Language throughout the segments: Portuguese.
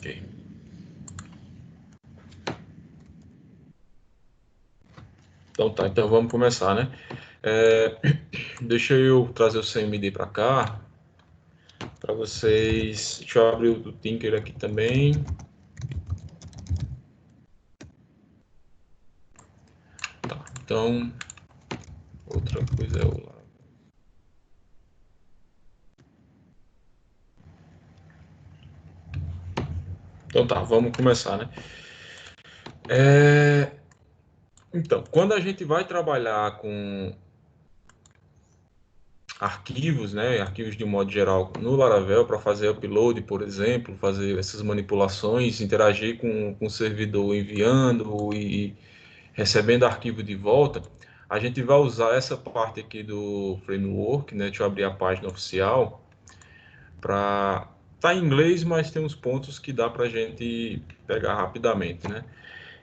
Ok. Então tá, então vamos começar, né? Deixa eu trazer o CMD para cá, para vocês. Deixa eu abrir o Tinker aqui também. Tá, então, outra coisa é o Laravel. Então tá, vamos começar, né? Então, quando a gente vai trabalhar com arquivos, né, arquivos de modo geral no Laravel para fazer upload, por exemplo, fazer essas manipulações, interagir com o servidor enviando e recebendo arquivo de volta, a gente vai usar essa parte aqui do framework, né? Deixa eu abrir a página oficial para tá em inglês, mas tem uns pontos que dá para a gente pegar rapidamente, né?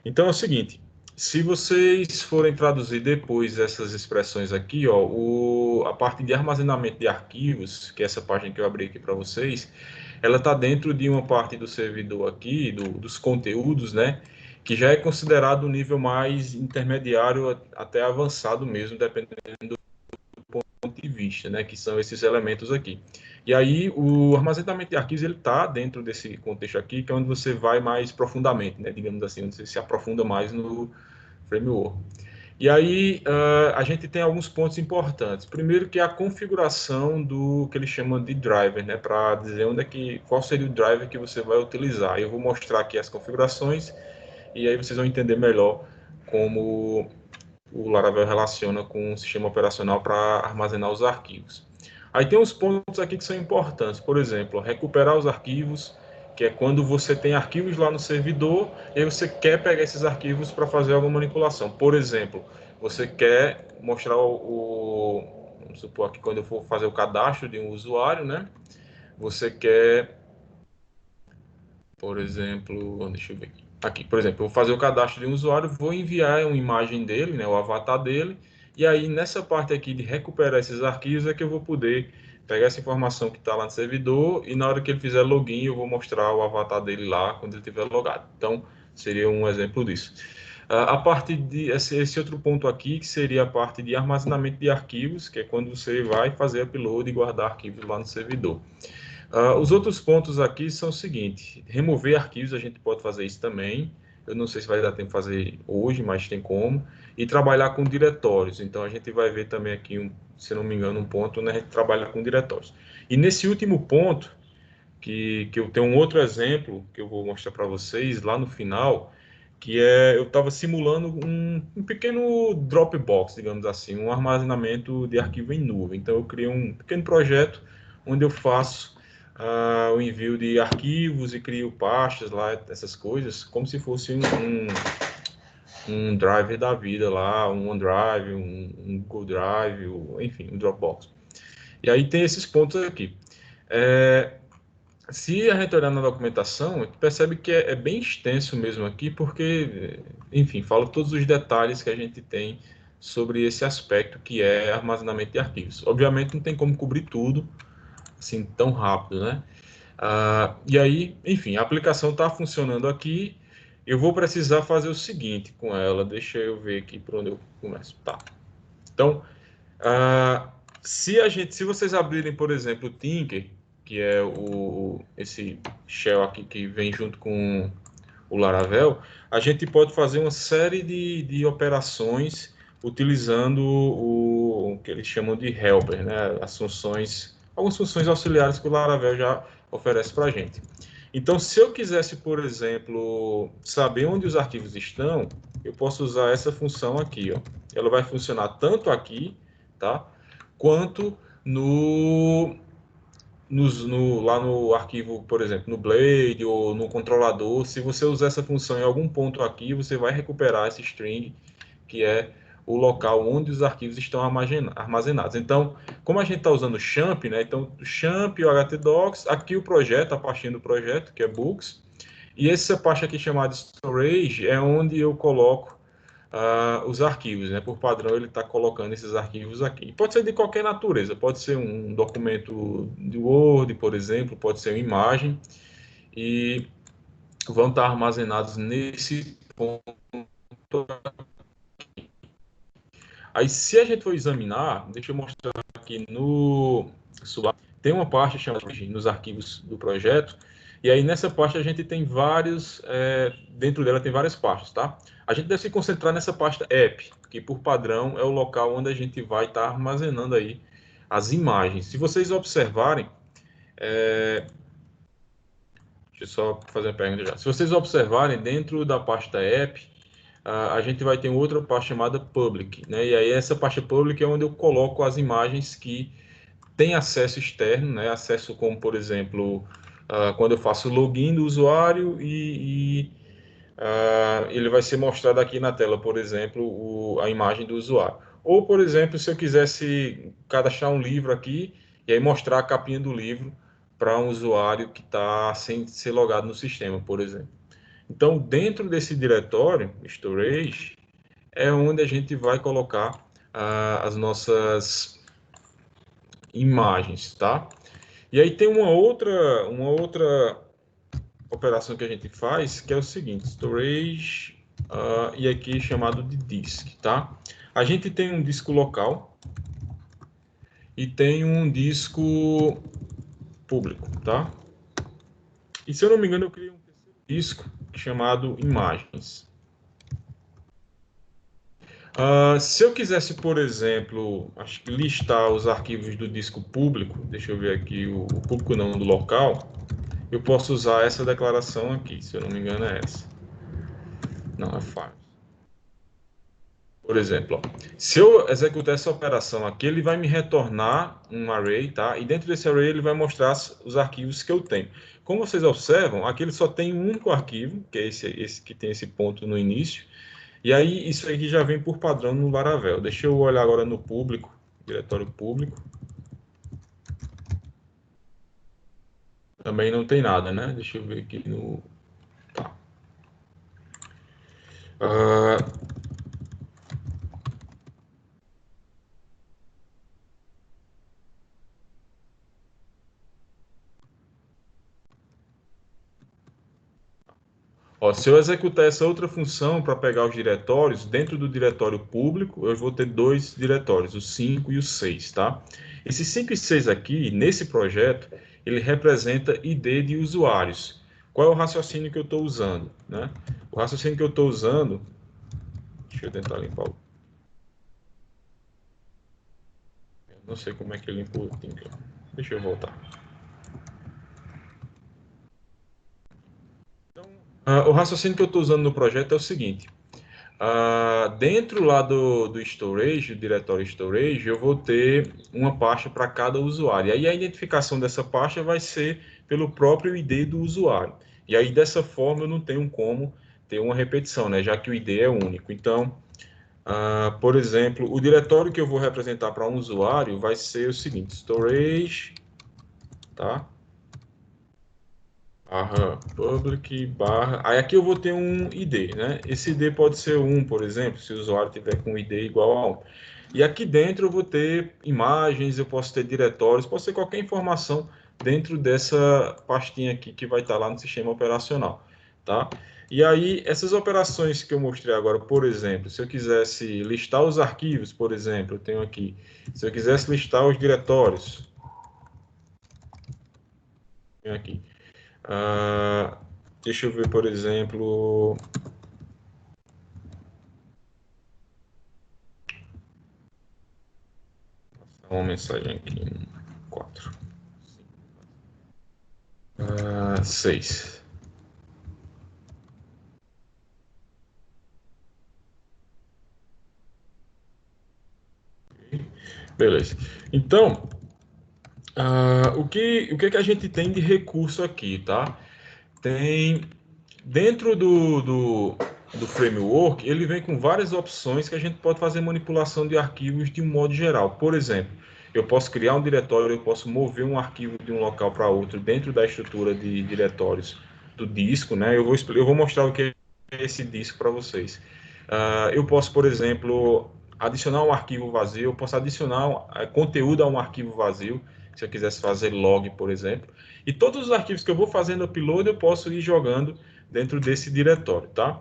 Então é o seguinte, se vocês forem traduzir depois essas expressões aqui, ó, a parte de armazenamento de arquivos, que é essa página que eu abri aqui para vocês, ela está dentro de uma parte do servidor aqui, dos conteúdos, né? Que já é considerado um nível mais intermediário até avançado mesmo, dependendo ponto de vista, né, que são esses elementos aqui. E aí o armazenamento de arquivos ele está dentro desse contexto aqui, que é onde você vai mais profundamente, né, digamos assim, onde você se aprofunda mais no framework. E aí a gente tem alguns pontos importantes. Primeiro que é a configuração do que eles chamam de driver, né, para dizer onde é qual seria o driver que você vai utilizar. Eu vou mostrar aqui as configurações e aí vocês vão entender melhor como o Laravel relaciona com o sistema operacional para armazenar os arquivos. Aí tem uns pontos aqui que são importantes, por exemplo, recuperar os arquivos, que é quando você tem arquivos lá no servidor e aí você quer pegar esses arquivos para fazer alguma manipulação. Por exemplo, você quer mostrar vamos supor aqui quando eu for fazer o cadastro de um usuário, né? Você quer, por exemplo, deixa eu ver aqui, por exemplo, eu vou fazer o cadastro de um usuário, vou enviar uma imagem dele, né, o avatar dele, e aí nessa parte aqui de recuperar esses arquivos é que eu vou poder pegar essa informação que está lá no servidor e na hora que ele fizer login eu vou mostrar o avatar dele lá quando ele estiver logado. Então, seria um exemplo disso. A parte de esse outro ponto aqui, que seria a parte de armazenamento de arquivos, que é quando você vai fazer upload e guardar arquivos lá no servidor. Os outros pontos aqui são o seguinte: remover arquivos, a gente pode fazer isso também. Eu não sei se vai dar tempo de fazer hoje, mas tem como. E trabalhar com diretórios. Então, a gente vai ver também aqui, se não me engano, um ponto onde a gente trabalha com diretórios. E nesse último ponto, que eu tenho um outro exemplo que eu vou mostrar para vocês lá no final, que é eu estava simulando um pequeno Dropbox, digamos assim, um armazenamento de arquivo em nuvem. Então, eu criei um pequeno projeto onde eu faço o envio de arquivos e crio pastas lá, essas coisas, como se fosse um drive da vida lá, um OneDrive, um Google Drive, enfim, um Dropbox. E aí tem esses pontos aqui. Se a gente olhar na documentação, a gente percebe que é bem extenso mesmo aqui, porque, enfim, fala todos os detalhes que a gente tem sobre esse aspecto que é armazenamento de arquivos. Obviamente não tem como cobrir tudo assim tão rápido, né? E aí, enfim, a aplicação está funcionando aqui. Eu vou precisar fazer o seguinte com ela. Deixa eu ver aqui por onde eu começo. Tá. Então, se vocês abrirem, por exemplo, o Tinker, que é esse shell aqui que vem junto com o Laravel, a gente pode fazer uma série de operações utilizando o que eles chamam de helper, né? Algumas funções auxiliares que o Laravel já oferece para a gente. Então, se eu quisesse, por exemplo, saber onde os arquivos estão, eu posso usar essa função aqui, ó. Ela vai funcionar tanto aqui, tá? Quanto lá no arquivo, por exemplo, no Blade ou no controlador. Se você usar essa função em algum ponto aqui, você vai recuperar esse string, que é o local onde os arquivos estão armazenados. Então, como a gente está usando o champ, né? Então, o champ, o htdocs, aqui o projeto, a pastinha do projeto, que é books, e essa parte aqui chamada storage é onde eu coloco os arquivos, né? Por padrão, ele está colocando esses arquivos aqui. Pode ser de qualquer natureza, pode ser um documento de Word, por exemplo, pode ser uma imagem. E vão estar armazenados nesse ponto. Aí, se a gente for examinar, deixa eu mostrar aqui no Sublime, tem uma parte chamada nos arquivos do projeto, e aí nessa parte a gente tem vários, dentro dela tem várias pastas, tá? A gente deve se concentrar nessa pasta app, que por padrão é o local onde a gente vai estar armazenando aí as imagens. Se vocês observarem, deixa eu só fazer uma pergunta já. Se vocês observarem, dentro da pasta app, a gente vai ter outra pasta chamada public, né? E aí essa pasta public é onde eu coloco as imagens que têm acesso externo, né? Acesso como, por exemplo, quando eu faço login do usuário ele vai ser mostrado aqui na tela, por exemplo, a imagem do usuário. Ou, por exemplo, se eu quisesse cadastrar um livro aqui e aí mostrar a capinha do livro para um usuário que está sem ser logado no sistema, por exemplo. Então, dentro desse diretório, storage, é onde a gente vai colocar as nossas imagens, tá? E aí tem uma outra operação que a gente faz, que é o seguinte, storage, e aqui chamado de disk, tá? A gente tem um disco local e tem um disco público, tá? E se eu não me engano, eu criei um terceiro disco chamado imagens. Se eu quisesse, por exemplo, acho que listar os arquivos do disco público, deixa eu ver aqui, o público não, do local, eu posso usar essa declaração aqui, se eu não me engano é essa. Não, é files. Por exemplo, ó, se eu executar essa operação aqui, ele vai me retornar um array, tá? E dentro desse array ele vai mostrar os arquivos que eu tenho. Como vocês observam, aqui ele só tem um único arquivo, que é esse que tem esse ponto no início. E aí isso aqui já vem por padrão no Laravel. Deixa eu olhar agora no público, diretório público. Também não tem nada, né? Deixa eu ver aqui no... Tá. Ó, se eu executar essa outra função para pegar os diretórios, dentro do diretório público, eu vou ter dois diretórios, o 5 e o 6, tá? Esses 5 e 6 aqui, nesse projeto, ele representa ID de usuários. Qual é o raciocínio que eu estou usando, né? O raciocínio que eu estou usando... Deixa eu tentar limpar o... Eu não sei como é que eu limpo o Tinker. Deixa eu voltar. O raciocínio que eu estou usando no projeto é o seguinte. Dentro lá do storage, do diretório storage, eu vou ter uma pasta para cada usuário. E aí a identificação dessa pasta vai ser pelo próprio ID do usuário. E aí dessa forma eu não tenho como ter uma repetição, né? Já que o ID é único. Então, por exemplo, o diretório que eu vou representar para um usuário vai ser o seguinte, storage, tá? Barra public, barra... Aí aqui eu vou ter um ID, né? Esse ID pode ser 1, por exemplo, se o usuário tiver com ID igual a 1. E aqui dentro eu vou ter imagens, eu posso ter diretórios, posso ter qualquer informação dentro dessa pastinha aqui que vai estar lá no sistema operacional, tá? E aí, essas operações que eu mostrei agora, por exemplo, se eu quisesse listar os arquivos, por exemplo, eu tenho aqui, se eu quisesse listar os diretórios, tenho aqui. Deixa eu ver, por exemplo. Uma mensagem aqui. 4. 6. Beleza. Então, o que a gente tem de recurso aqui, tá? Tem dentro do framework, ele vem com várias opções que a gente pode fazer manipulação de arquivos de um modo geral. Por exemplo, eu posso criar um diretório, eu posso mover um arquivo de um local para outro dentro da estrutura de diretórios do disco, né? Eu vou mostrar o que é esse disco para vocês. Eu posso, por exemplo, adicionar um arquivo vazio, eu posso adicionar conteúdo a um arquivo vazio, se eu quisesse fazer log, por exemplo. E todos os arquivos que eu vou fazendo upload, eu posso ir jogando dentro desse diretório, tá?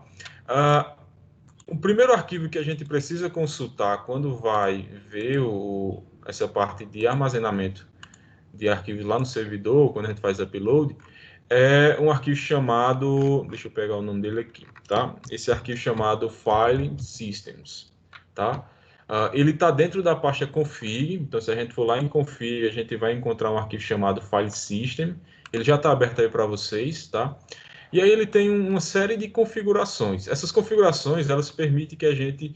O primeiro arquivo que a gente precisa consultar quando vai ver essa parte de armazenamento de arquivos lá no servidor, quando a gente faz upload, é um arquivo chamado, deixa eu pegar o nome dele aqui, tá? Esse arquivo chamado File Systems, tá? Ele está dentro da pasta config, então se a gente for lá em config, a gente vai encontrar um arquivo chamado File System, ele já está aberto aí para vocês, tá? E aí ele tem uma série de configurações. Essas configurações, elas permitem que a gente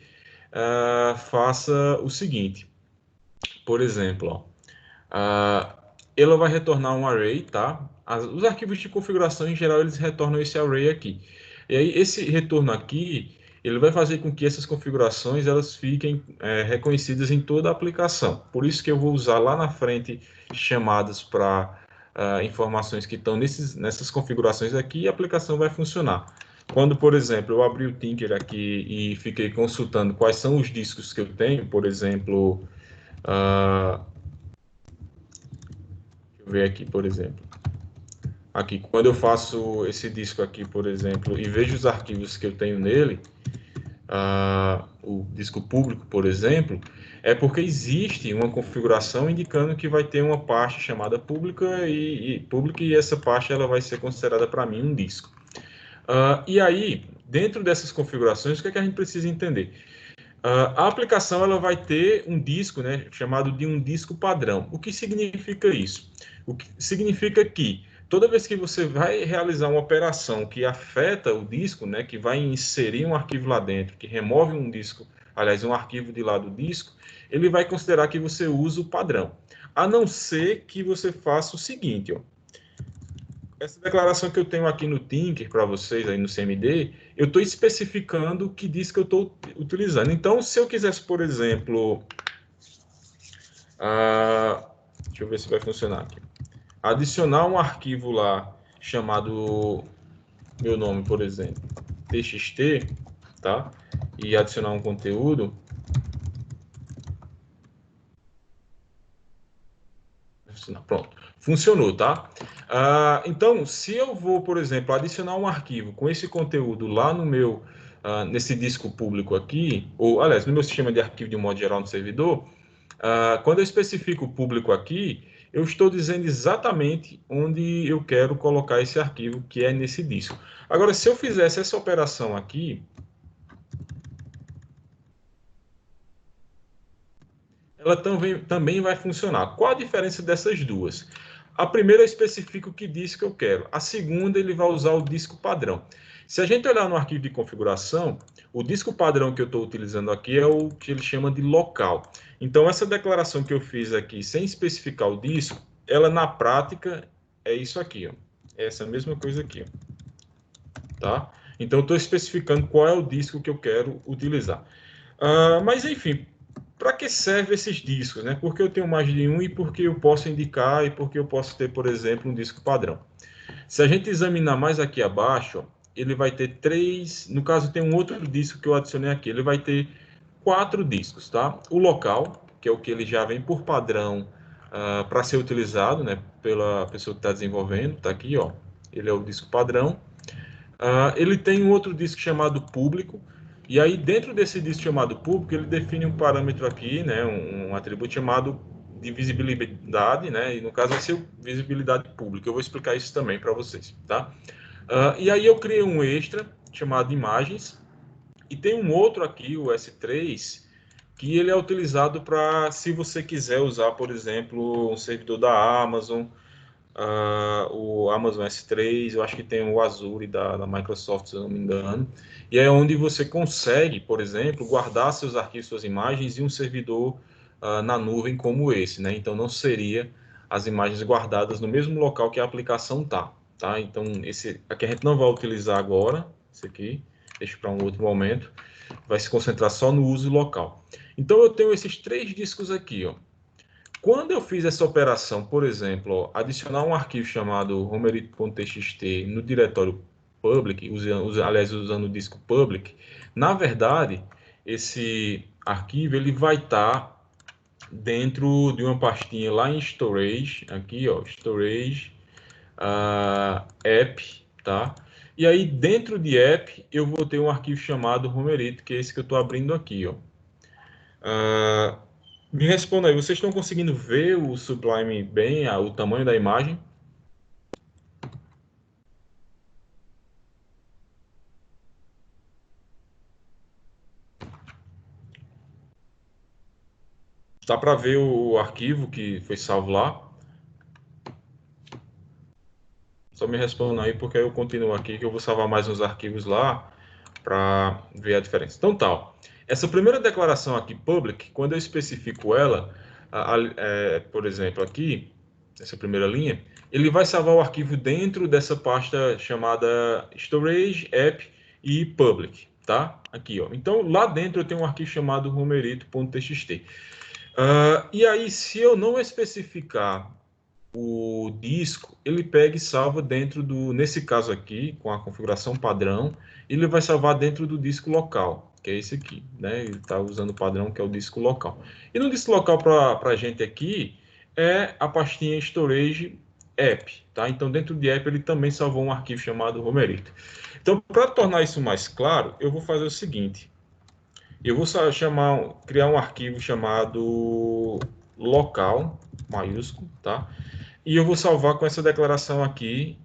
faça o seguinte, por exemplo, ela vai retornar um array, tá? Os arquivos de configuração, em geral, eles retornam esse array aqui. E aí, esse retorno aqui, ele vai fazer com que essas configurações elas fiquem reconhecidas em toda a aplicação. Por isso que eu vou usar lá na frente chamadas para informações que estão nessas configurações aqui e a aplicação vai funcionar. Quando, por exemplo, eu abri o Tinker aqui e fiquei consultando quais são os discos que eu tenho, por exemplo, deixa eu ver aqui, por exemplo. Aqui, quando eu faço esse disco aqui, por exemplo, e vejo os arquivos que eu tenho nele, o disco público, por exemplo, é porque existe uma configuração indicando que vai ter uma pasta chamada pública e essa pasta ela vai ser considerada para mim um disco. E aí, dentro dessas configurações, o que é que a gente precisa entender? A aplicação ela vai ter um disco, né, chamado de um disco padrão. O que significa isso? O que significa que toda vez que você vai realizar uma operação que afeta o disco, né, que vai inserir um arquivo lá dentro, que remove um disco, aliás, um arquivo de lá do disco, ele vai considerar que você usa o padrão. A não ser que você faça o seguinte, ó. Essa declaração que eu tenho aqui no Tinker para vocês aí no CMD, eu estou especificando que disco eu estou utilizando. Então, se eu quisesse, por exemplo, deixa eu ver se vai funcionar aqui. Adicionar um arquivo lá chamado meu nome, por exemplo, txt, tá? E adicionar um conteúdo. Pronto, funcionou, tá? Então, se eu vou, por exemplo, adicionar um arquivo com esse conteúdo lá no meu, nesse disco público aqui, ou, aliás, no meu sistema de arquivo de um modo geral no servidor, quando eu especifico o público aqui, eu estou dizendo exatamente onde eu quero colocar esse arquivo, que é nesse disco. Agora, se eu fizesse essa operação aqui, ela também vai funcionar. Qual a diferença dessas duas? A primeira eu especifico que disco eu quero. A segunda, ele vai usar o disco padrão. Se a gente olhar no arquivo de configuração, o disco padrão que eu estou utilizando aqui é o que ele chama de local. Então, essa declaração que eu fiz aqui, sem especificar o disco, ela na prática é isso aqui, ó. É essa mesma coisa aqui, ó. Tá? Então, eu estou especificando qual é o disco que eu quero utilizar. Mas, enfim, para que servem esses discos, né? Porque eu tenho mais de um e porque eu posso indicar e porque eu posso ter, por exemplo, um disco padrão. Se a gente examinar mais aqui abaixo, ó, ele vai ter três, no caso tem um outro disco que eu adicionei aqui, ele vai ter 4 discos, tá? O local, que é o que ele já vem por padrão para ser utilizado, né, pela pessoa que está desenvolvendo, tá aqui, ó, ele é o disco padrão. Ele tem um outro disco chamado público, e aí dentro desse disco chamado público, ele define um parâmetro aqui, né, um atributo chamado de visibilidade, né, e no caso vai ser visibilidade pública. Eu vou explicar isso também para vocês, tá? E aí eu criei um extra chamado imagens, e tem um outro aqui, o S3, que ele é utilizado para, se você quiser usar, por exemplo, um servidor da Amazon, o Amazon S3, eu acho que tem o Azure da Microsoft, se eu não me engano, e é onde você consegue, por exemplo, guardar seus arquivos, suas imagens em um servidor na nuvem como esse, né? Então não seria as imagens guardadas no mesmo local que a aplicação tá? Então esse aqui a gente não vai utilizar agora, esse aqui, deixa para um outro momento, vai se concentrar só no uso local. Então eu tenho esses 3 discos aqui, ó. Quando eu fiz essa operação, por exemplo, ó, adicionar um arquivo chamado homerito.txt no diretório public, aliás, usando o disco public, na verdade, esse arquivo ele vai estar dentro de uma pastinha lá em storage, aqui, ó, storage, app, tá? E aí, dentro de app, eu vou ter um arquivo chamado Homerito, que é esse que eu estou abrindo aqui, ó. Me responda aí, vocês estão conseguindo ver o Sublime bem, o tamanho da imagem? Dá para ver o arquivo que foi salvo lá? Só me responda aí, porque eu continuo aqui, que eu vou salvar mais uns arquivos lá para ver a diferença. Então, tal. Essa primeira declaração aqui, public, quando eu especifico ela, por exemplo, aqui, essa primeira linha, ele vai salvar o arquivo dentro dessa pasta chamada storage, app e public, tá? Aqui, ó. Então, lá dentro eu tenho um arquivo chamado romerito.txt. E aí, se eu não especificar o disco, ele pega e salva dentro do, nesse caso aqui, com a configuração padrão, ele vai salvar dentro do disco local, que é esse aqui, né? Ele está usando o padrão que é o disco local. E no disco local para a gente aqui é a pastinha storage app, tá? Então dentro de app ele também salvou um arquivo chamado Romerito. Então para tornar isso mais claro, eu vou fazer o seguinte: eu vou criar um arquivo chamado local maiúsculo, tá? E eu vou salvar com essa declaração aqui,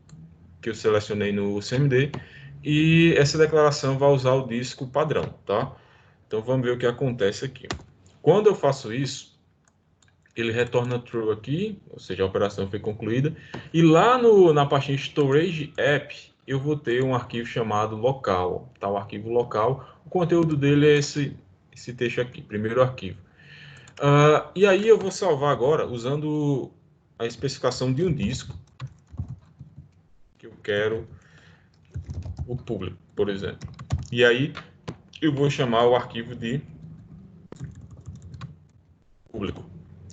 que eu selecionei no CMD, e essa declaração vai usar o disco padrão, tá? Então vamos ver o que acontece aqui. Quando eu faço isso, ele retorna true aqui, ou seja, a operação foi concluída, e lá na pastinha storage app, eu vou ter um arquivo chamado local, tá? O arquivo local, o conteúdo dele é esse texto aqui, primeiro arquivo. E aí eu vou salvar agora usando a especificação de um disco, que eu quero o público, por exemplo. E aí eu vou chamar o arquivo de público,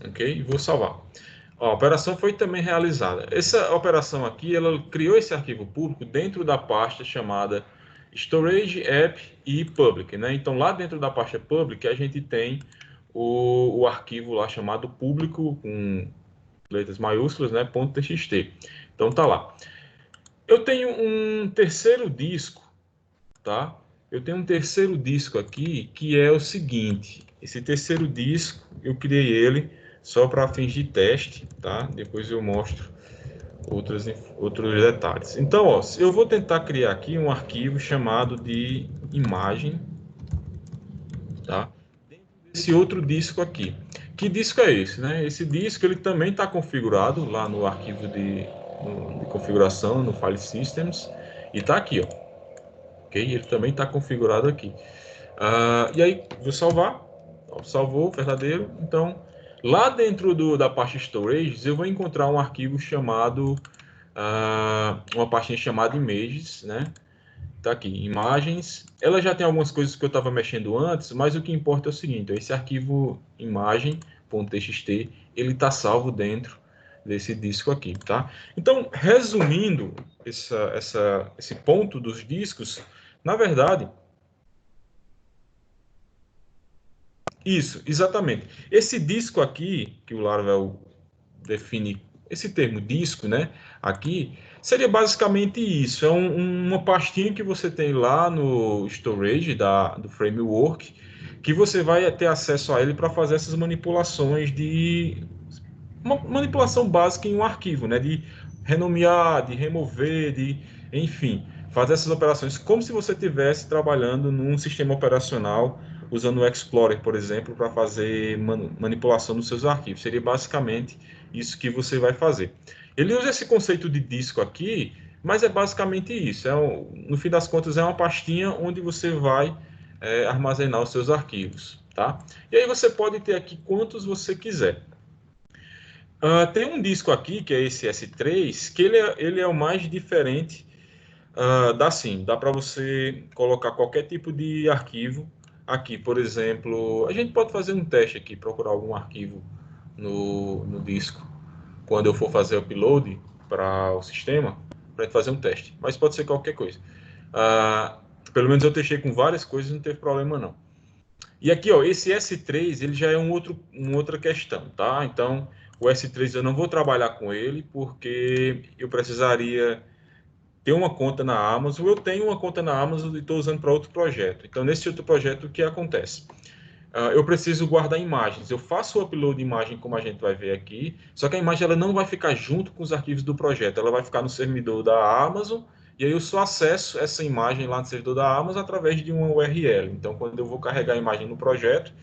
ok? E vou salvar. Ó, a operação foi também realizada. Essa operação aqui, ela criou esse arquivo público dentro da pasta chamada Storage App e Public, né? Então lá dentro da pasta Public a gente tem o arquivo lá chamado público com letras maiúsculas, né? .txt. Então tá lá. Eu tenho um terceiro disco, tá? Eu tenho um terceiro disco aqui que é o seguinte. Esse terceiro disco eu criei ele só para fins de teste, tá? Depois eu mostro outros detalhes. Então, ó, eu vou tentar criar aqui um arquivo chamado de imagem, tá? Esse outro disco aqui. Que disco é esse, né? Esse disco ele também está configurado lá no arquivo de configuração, no File Systems, e está aqui, ó. Ok? Ele também está configurado aqui. E aí, vou salvar. Ó, salvou, verdadeiro. Então, lá dentro da pasta Storage, eu vou encontrar um arquivo chamado, uma pastinha chamada Images, né? Tá aqui, imagens. Ela já tem algumas coisas que eu estava mexendo antes, mas o que importa é o seguinte: esse arquivo imagem.txt, ele está salvo dentro desse disco aqui, tá? Então, resumindo esse ponto dos discos, na verdade, isso, exatamente. Esse disco aqui, que o Laravel define, esse termo disco, né? Aqui, seria basicamente isso. É uma pastinha que você tem lá no storage do framework, que você vai ter acesso a ele para fazer essas manipulações de... Uma manipulação básica em um arquivo, né? De renomear, de remover, enfim, fazer essas operações como se você estivesse trabalhando num sistema operacional usando o Explorer, por exemplo, para fazer manipulação dos seus arquivos. Seria basicamente isso que você vai fazer. Ele usa esse conceito de disco aqui, mas é basicamente isso. No fim das contas, é uma pastinha onde você vai armazenar os seus arquivos, tá? E aí você pode ter aqui quantos você quiser. Tem um disco aqui, que é esse S3, que ele é o mais diferente. Dá sim, dá para você colocar qualquer tipo de arquivo aqui. Por exemplo, a gente pode fazer um teste aqui, procurar algum arquivo no disco, quando eu for fazer o upload para o sistema, para gente fazer um teste. Mas pode ser qualquer coisa. Pelo menos eu testei com várias coisas, não teve problema não. E aqui, ó, esse S3, ele já é uma outra questão, tá? Então, o S3 eu não vou trabalhar com ele, porque eu precisaria ter uma conta na Amazon, eu tenho uma conta na Amazon e estou usando para outro projeto. Então, nesse outro projeto, o que acontece? Eu preciso guardar imagens. Eu faço o upload de imagem, como a gente vai ver aqui, só que a imagem ela não vai ficar junto com os arquivos do projeto, ela vai ficar no servidor da Amazon, e aí eu só acesso essa imagem lá no servidor da Amazon através de uma URL. Então, quando eu vou carregar a imagem no projeto,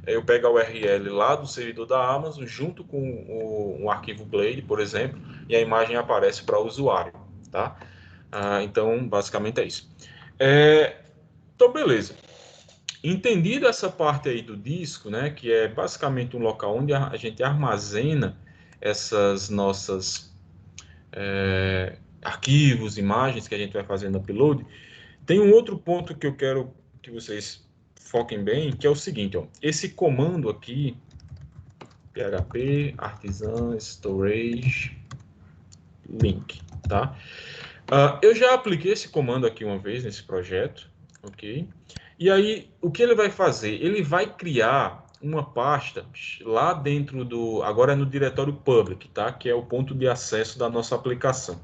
eu pego a URL lá do servidor da Amazon, junto com um arquivo Blade, por exemplo, e a imagem aparece para o usuário, tá? Então, basicamente é isso. Então, beleza. Entendido essa parte aí do disco, né, que é basicamente um local onde a gente armazena essas nossas arquivos, imagens que a gente vai fazendo upload, tem um outro ponto que eu quero que vocês foquem bem, que é o seguinte, ó, esse comando aqui, php artisan storage link, tá? Eu já apliquei esse comando aqui uma vez nesse projeto, ok? E aí, o que ele vai fazer? Ele vai criar uma pasta lá dentro do... Agora é no diretório public, tá? Que é o ponto de acesso da nossa aplicação.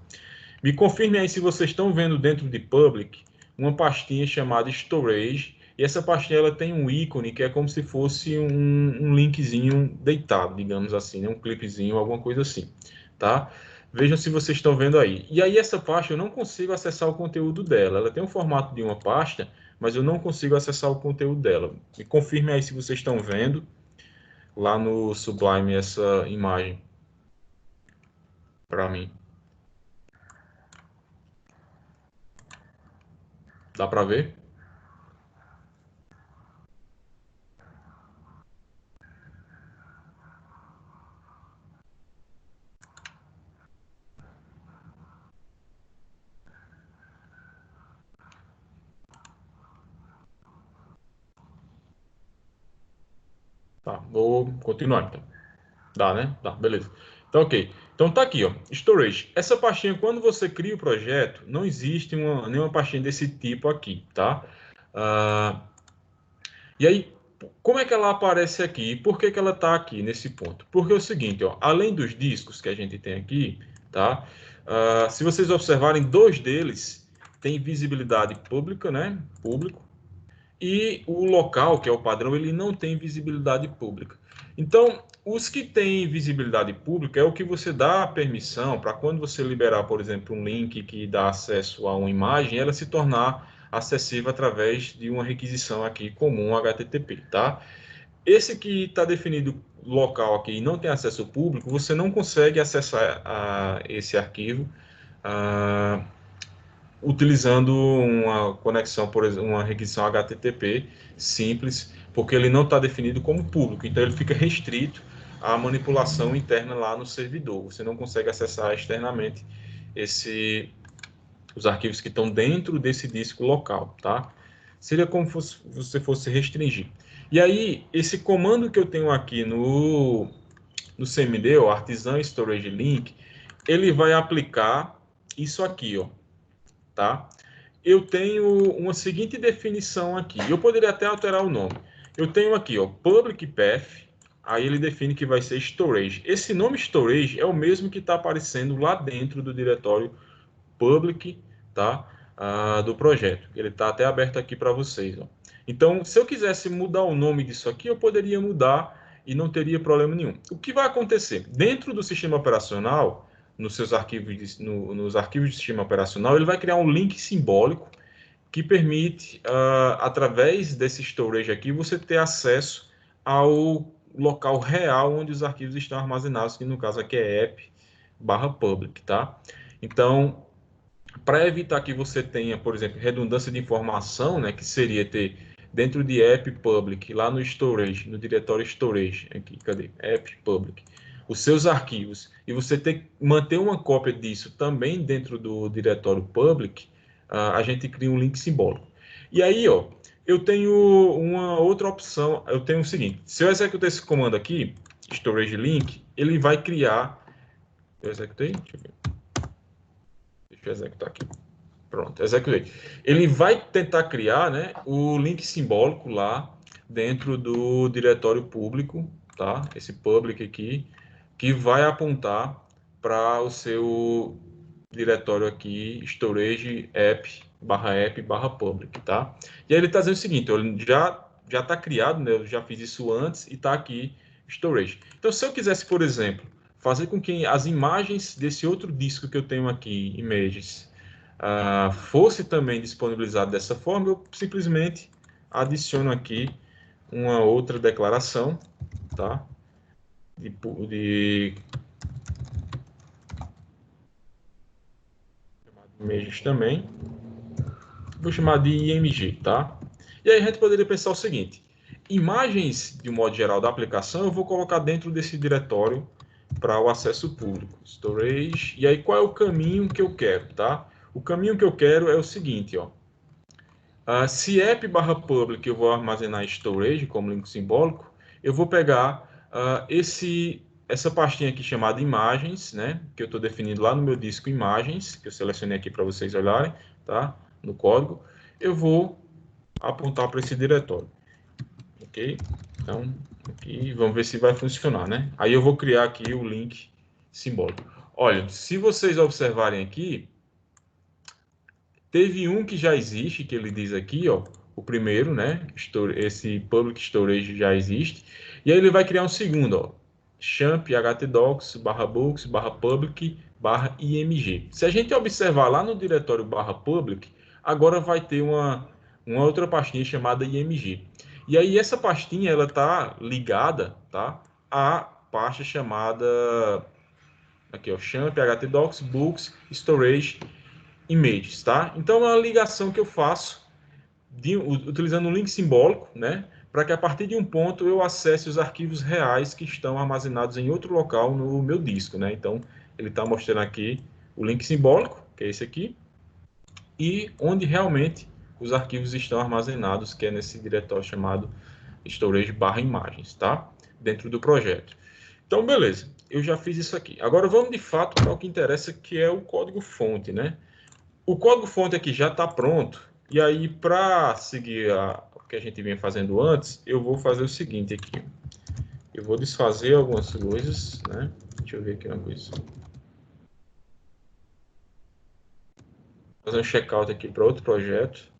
Me confirme aí se vocês estão vendo dentro de public uma pastinha chamada storage. E essa pastinha ela tem um ícone que é como se fosse um linkzinho deitado, digamos assim, né? Um clipezinho, alguma coisa assim, tá? Vejam se vocês estão vendo aí. E aí essa pasta eu não consigo acessar o conteúdo dela. Ela tem um formato de uma pasta, mas eu não consigo acessar o conteúdo dela. Me confirme aí se vocês estão vendo lá no Sublime essa imagem para mim. Dá para ver? Tá, vou continuar então. Dá, né? Dá, beleza. Então, ok. Então tá aqui, ó. Storage. Essa pastinha, quando você cria o projeto, não existe nenhuma pastinha desse tipo aqui, tá? Ah, e aí, como é que ela aparece aqui? E por que que ela está aqui nesse ponto? Porque é o seguinte, ó, além dos discos que a gente tem aqui, tá? Se vocês observarem, dois deles têm visibilidade pública, né? Público. E o local, que é o padrão, ele não tem visibilidade pública. Então, os que têm visibilidade pública é o que você dá a permissão para quando você liberar, por exemplo, um link que dá acesso a uma imagem, ela se tornar acessível através de uma requisição aqui comum HTTP, tá? Esse que está definido local aqui e não tem acesso público, você não consegue acessar esse arquivo utilizando uma conexão, por exemplo, uma requisição HTTP simples, porque ele não está definido como público, então ele fica restrito à manipulação interna lá no servidor. Você não consegue acessar externamente os arquivos que estão dentro desse disco local, tá? Seria como se você fosse restringir. E aí, esse comando que eu tenho aqui no CMD, o Artisan Storage Link, ele vai aplicar isso aqui, ó, tá? Eu tenho uma seguinte definição aqui. Eu poderia até alterar o nome. Eu tenho aqui, ó, public path, aí ele define que vai ser storage. Esse nome storage é o mesmo que está aparecendo lá dentro do diretório public, tá? Do projeto. Ele está até aberto aqui para vocês, ó. Então, se eu quisesse mudar o nome disso aqui, eu poderia mudar e não teria problema nenhum. O que vai acontecer? Dentro do sistema operacional, nos seus arquivos, nos arquivos de sistema operacional, ele vai criar um link simbólico que permite, através desse storage aqui, você ter acesso ao local real onde os arquivos estão armazenados, que no caso aqui é app/public, tá? Então, para evitar que você tenha, por exemplo, redundância de informação, né, que seria ter dentro de app public, lá no storage, no diretório storage, aqui, cadê? App public, os seus arquivos, e você manter uma cópia disso também dentro do diretório public, a gente cria um link simbólico. E aí, ó, eu tenho uma outra opção, eu tenho o seguinte, se eu executar esse comando aqui, storage link, ele vai criar, eu executei? Deixa eu executar aqui. Pronto, executei. Ele vai tentar criar, né, o link simbólico lá dentro do diretório público, tá? Esse public aqui, que vai apontar para o seu diretório aqui, storage app/public, tá? E aí ele está dizendo o seguinte, ele já está criado, né? Eu já fiz isso antes e está aqui storage. Então, se eu quisesse, por exemplo, fazer com que as imagens desse outro disco que eu tenho aqui, images, fosse também disponibilizado dessa forma, eu simplesmente adiciono aqui uma outra declaração, tá? De images também. Vou chamar de IMG, tá? E aí a gente poderia pensar o seguinte: imagens, de um modo geral, da aplicação, eu vou colocar dentro desse diretório para o acesso público, storage. E aí qual é o caminho que eu quero, tá? O caminho que eu quero é o seguinte, ó. Se app/public eu vou armazenar em storage como link simbólico, eu vou pegar essa pastinha aqui chamada imagens, né? Que eu estou definindo lá no meu disco imagens, que eu selecionei aqui para vocês olharem, tá? No código. Eu vou apontar para esse diretório, ok? Então, aqui vamos ver se vai funcionar, né? Aí eu vou criar aqui o link simbólico. Olha, se vocês observarem aqui, teve um que já existe, que ele diz aqui, ó, o primeiro, né? Esse public storage já existe. E aí ele vai criar um segundo, ó, champ htdocs /books /public /img. Se a gente observar lá no diretório /public, agora vai ter uma outra pastinha chamada img. E aí essa pastinha ela tá ligada, tá, à pasta chamada aqui, ó, champ htdocs books storage images, tá? Então é uma ligação que eu faço utilizando um link simbólico, né? Para que a partir de um ponto eu acesse os arquivos reais que estão armazenados em outro local no meu disco, né? Então ele está mostrando aqui o link simbólico, que é esse aqui, e onde realmente os arquivos estão armazenados, que é nesse diretório chamado storage/imagens, tá? Dentro do projeto. Então, beleza, eu já fiz isso aqui. Agora vamos de fato para o que interessa, que é o código-fonte, né? O código-fonte aqui já está pronto. E aí, para seguir o que a gente vinha fazendo antes, eu vou fazer o seguinte aqui. Eu vou desfazer algumas coisas, né? Deixa eu ver aqui uma coisa. Fazer um checkout aqui para outro projeto.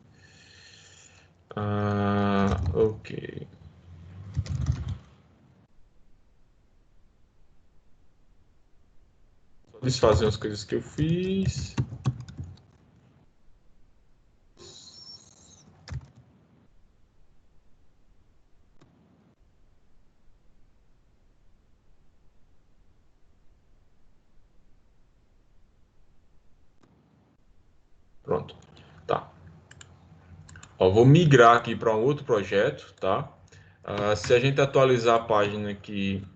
Ok. Vou desfazer umas coisas que eu fiz. Pronto. Tá. Ó, vou migrar aqui para um outro projeto, tá? Se a gente atualizar a página aqui,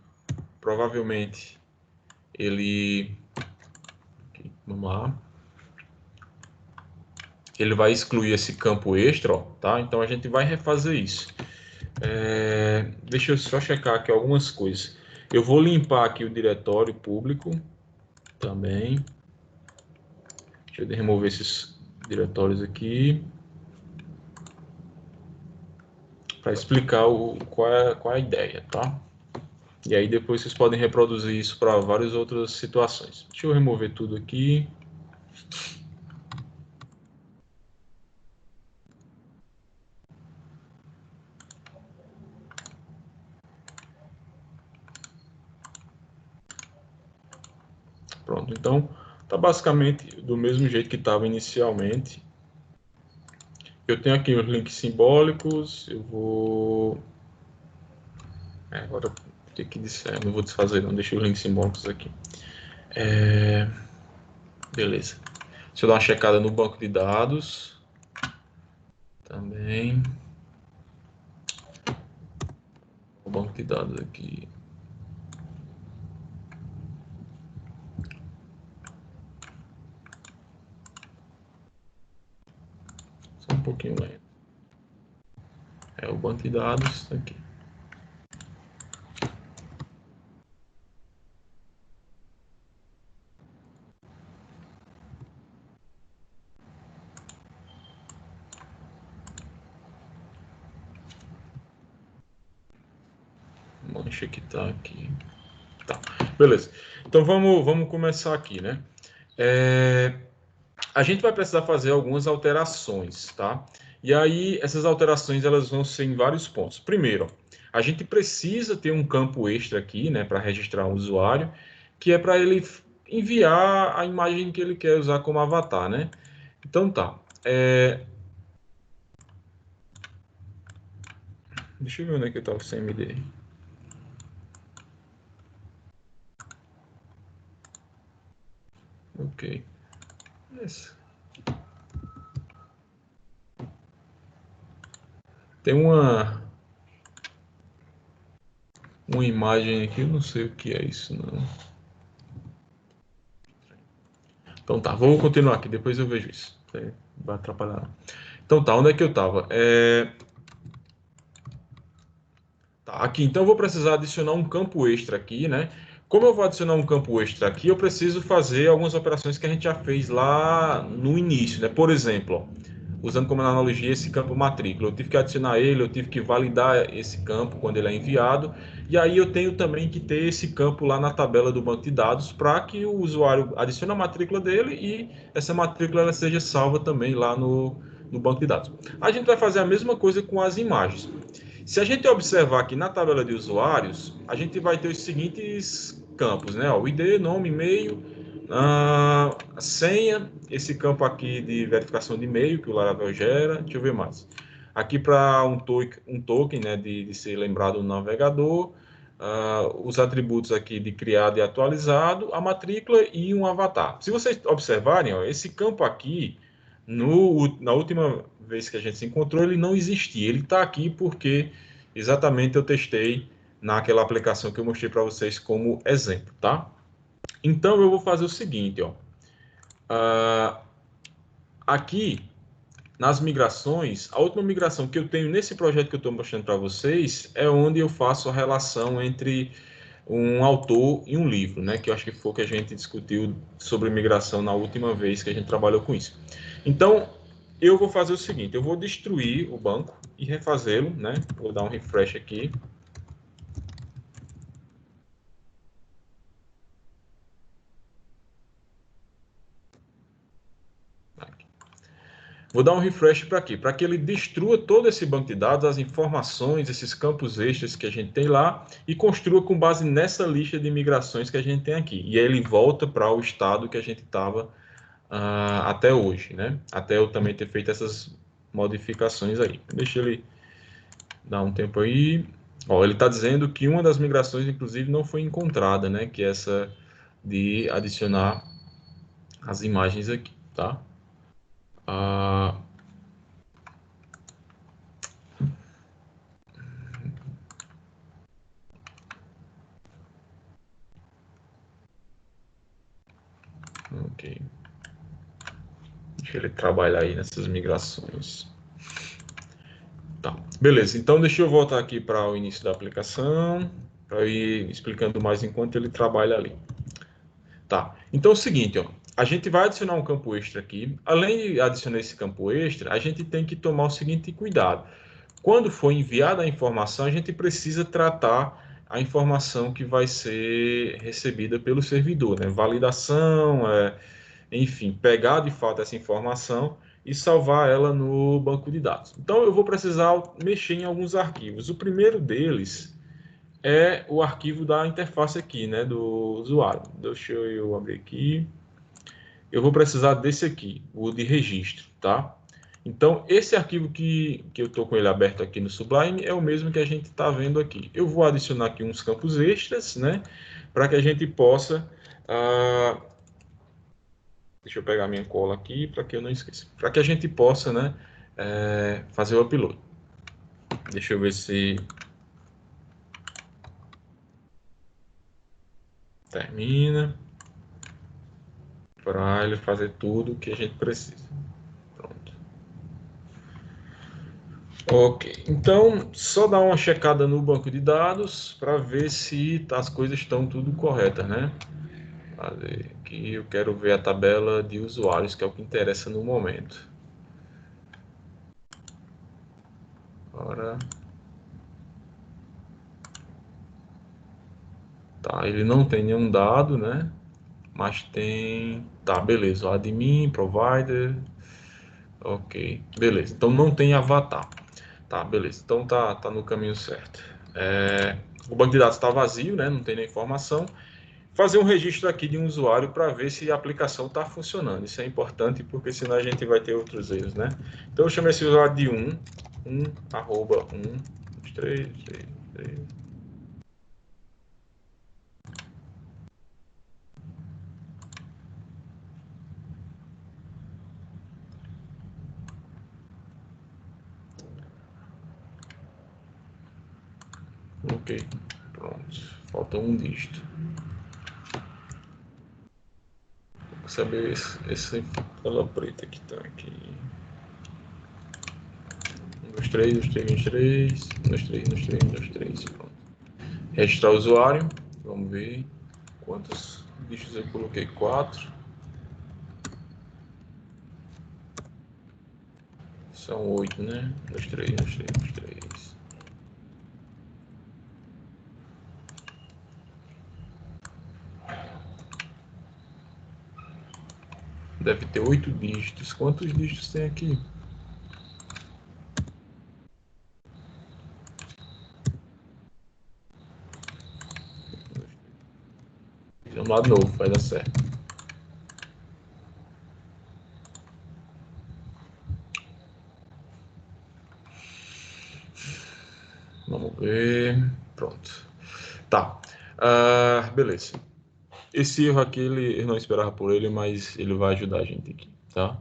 provavelmente ele... Vamos lá. Ele vai excluir esse campo extra, ó, tá? Então a gente vai refazer isso. Deixa eu só checar aqui algumas coisas. Eu vou limpar aqui o diretório público também. Deixa eu remover esses diretórios aqui para explicar qual é a ideia, tá? E aí depois vocês podem reproduzir isso para várias outras situações. Deixa eu remover tudo aqui. Pronto, então tá basicamente do mesmo jeito que estava inicialmente. Eu tenho aqui os links simbólicos, eu vou... agora tem que desfazer, não vou desfazer não, deixa os links simbólicos aqui. Beleza. Deixa eu dar uma checada no banco de dados. Também. O banco de dados aqui. Só um pouquinho lento. O banco de dados aqui. Mancha que tá aqui. Tá, beleza. Então vamos começar aqui, né? A gente vai precisar fazer algumas alterações, tá? E aí, essas alterações elas vão ser em vários pontos. Primeiro, a gente precisa ter um campo extra aqui, né, para registrar o usuário, que é para ele enviar a imagem que ele quer usar como avatar, né? Então tá. Deixa eu ver onde é que está o CMD. Ok. Esse. Tem uma imagem aqui, eu não sei o que é isso, não. Então tá, vou continuar aqui, depois eu vejo isso. Vai atrapalhar. Então tá, onde é que eu estava? Tá, aqui, então eu vou precisar adicionar um campo extra aqui, né? Como eu vou adicionar um campo extra aqui, eu preciso fazer algumas operações que a gente já fez lá no início, né? Por exemplo, ó, usando como analogia esse campo matrícula, eu tive que adicionar ele, eu tive que validar esse campo quando ele é enviado, e aí eu tenho também que ter esse campo lá na tabela do banco de dados para que o usuário adicione a matrícula dele e essa matrícula ela seja salva também lá no banco de dados. A gente vai fazer a mesma coisa com as imagens. Se a gente observar aqui na tabela de usuários, a gente vai ter os seguintes campos, né? O ID, nome, e-mail, a senha, esse campo aqui de verificação de e-mail que o Laravel gera, deixa eu ver mais. Aqui para um token, né, de ser lembrado no navegador, os atributos aqui de criado e atualizado, a matrícula e um avatar. Se vocês observarem, ó, esse campo aqui, na última vez que a gente se encontrou, ele não existia. Ele está aqui porque exatamente eu testei naquela aplicação que eu mostrei para vocês como exemplo, tá? Então eu vou fazer o seguinte, ó. Aqui nas migrações, a última migração que eu tenho nesse projeto que eu estou mostrando para vocês é onde eu faço a relação entre um autor e um livro, né? Que eu acho que foi o que a gente discutiu sobre migração na última vez que a gente trabalhou com isso. Então, eu vou fazer o seguinte, eu vou destruir o banco e refazê-lo, né? Vou dar um refresh aqui. Vou dar um refresh para aqui, para que ele destrua todo esse banco de dados, as informações, esses campos extras que a gente tem lá e construa com base nessa lista de migrações que a gente tem aqui. E aí ele volta para o estado que a gente estava até hoje, né? Até eu também ter feito essas modificações aí. Deixa ele dar um tempo aí. Ó, ele está dizendo que uma das migrações, inclusive, não foi encontrada, né? Que é essa de adicionar as imagens aqui, tá? Ah, ok. Deixa ele trabalhar aí nessas migrações. Tá, beleza. Então deixa eu voltar aqui para o início da aplicação, para ir explicando mais enquanto ele trabalha ali. Tá. Então é o seguinte, ó, a gente vai adicionar um campo extra aqui. Além de adicionar esse campo extra, a gente tem que tomar o seguinte cuidado. Quando for enviada a informação, a gente precisa tratar a informação que vai ser recebida pelo servidor, né? Validação, enfim, pegar de fato essa informação e salvar ela no banco de dados. Então eu vou precisar mexer em alguns arquivos. O primeiro deles é o arquivo da interface aqui, né, do usuário. Deixa eu abrir aqui. Eu vou precisar desse aqui, o de registro, tá? Então, esse arquivo que eu estou com ele aberto aqui no Sublime é o mesmo que a gente está vendo aqui. Eu vou adicionar aqui uns campos extras, né? Para que a gente possa... deixa eu pegar minha cola aqui para que eu não esqueça. Para que a gente possa, né, fazer o upload. Deixa eu ver se termina. Para ele fazer tudo o que a gente precisa. Pronto. Ok, então só dar uma checada no banco de dados para ver se as coisas estão tudo corretas, né? Aqui eu quero ver a tabela de usuários, que é o que interessa no momento. Agora, tá, ele não tem nenhum dado, né? Mas tem... Tá, beleza. O admin, provider... Ok, beleza. Então não tem avatar. Tá, beleza. Então tá no caminho certo. O banco de dados está vazio, né? Não tem nem informação. Fazer um registro aqui de um usuário para ver se a aplicação está funcionando. Isso é importante porque senão a gente vai ter outros erros, né? Então eu chamei esse usuário de 1, 3. Ok, pronto. Falta um dígito. Vou saber essa tela preta que está aqui. 1, 2, 3, 1, 2, 3, 1, 2, 3, 1, 2, 3, 1, 2, 3. Pronto. Registrar o usuário. Vamos ver quantos dígitos eu coloquei. 4. São 8, né? 1, 2, 3, 1, 2, 3, 1, 2, 3. Deve ter 8 dígitos. Quantos dígitos tem aqui? Vamos lá de novo, vai dar certo. Vamos ver. Pronto. Tá. Beleza. Esse erro aqui, eu não esperava por ele, mas ele vai ajudar a gente aqui, tá?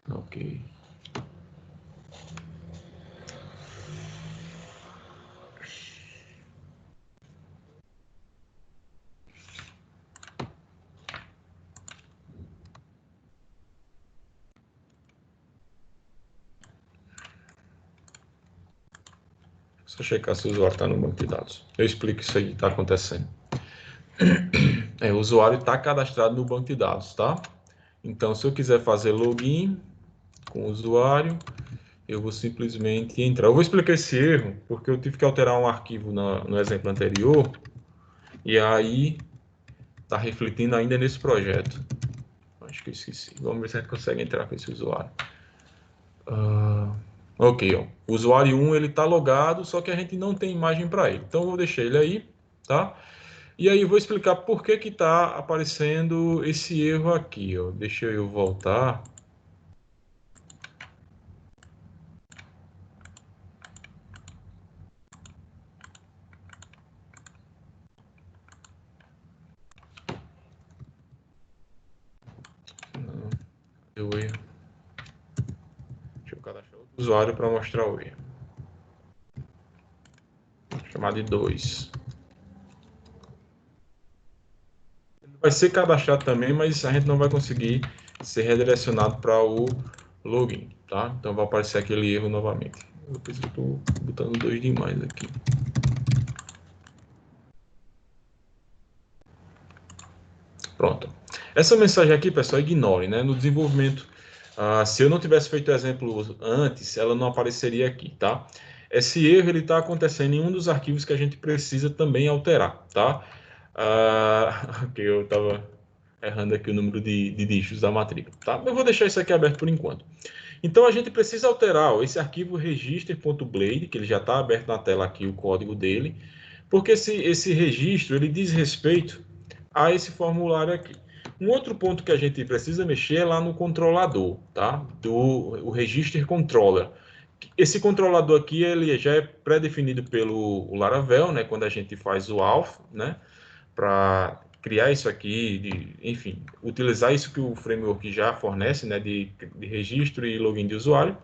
Ok. Só checar se o usuário está no banco de dados. Eu explico isso aí que está acontecendo. O usuário está cadastrado no banco de dados, tá? Então, se eu quiser fazer login com o usuário, eu vou simplesmente entrar. Eu vou explicar esse erro, porque eu tive que alterar um arquivo no exemplo anterior, e aí está refletindo ainda nesse projeto. Acho que eu esqueci. Vamos ver se a gente consegue entrar com esse usuário. Ok, ó. O usuário 1 ele está logado, só que a gente não tem imagem para ele. Então eu vou deixar ele aí, tá? E aí eu vou explicar por que que está aparecendo esse erro aqui, ó. Deixa eu voltar. Não, deu erro. Deixa eu cadastrar outro usuário para mostrar o erro. Vou chamar de 2. Vai ser cadastrado também, mas a gente não vai conseguir ser redirecionado para o login, tá? Então vai aparecer aquele erro novamente. Eu estou botando 2 demais aqui. Pronto. Essa mensagem aqui, pessoal, ignore, né? No desenvolvimento, se eu não tivesse feito o exemplo antes, ela não apareceria aqui, tá? Esse erro ele está acontecendo em um dos arquivos que a gente precisa também alterar, tá? Ok, eu estava errando aqui o número de dígitos da matrícula, tá? Eu vou deixar isso aqui aberto por enquanto. Então a gente precisa alterar esse arquivo register.blade, que ele já está aberto na tela aqui, o código dele, porque esse registro ele diz respeito a esse formulário aqui. Um outro ponto que a gente precisa mexer é lá no controlador, tá? O register controller. Esse controlador aqui ele já é pré-definido pelo Laravel, né? Quando a gente faz o auth, né? Para criar isso aqui, enfim, utilizar isso que o framework já fornece, né? De registro e login de usuário.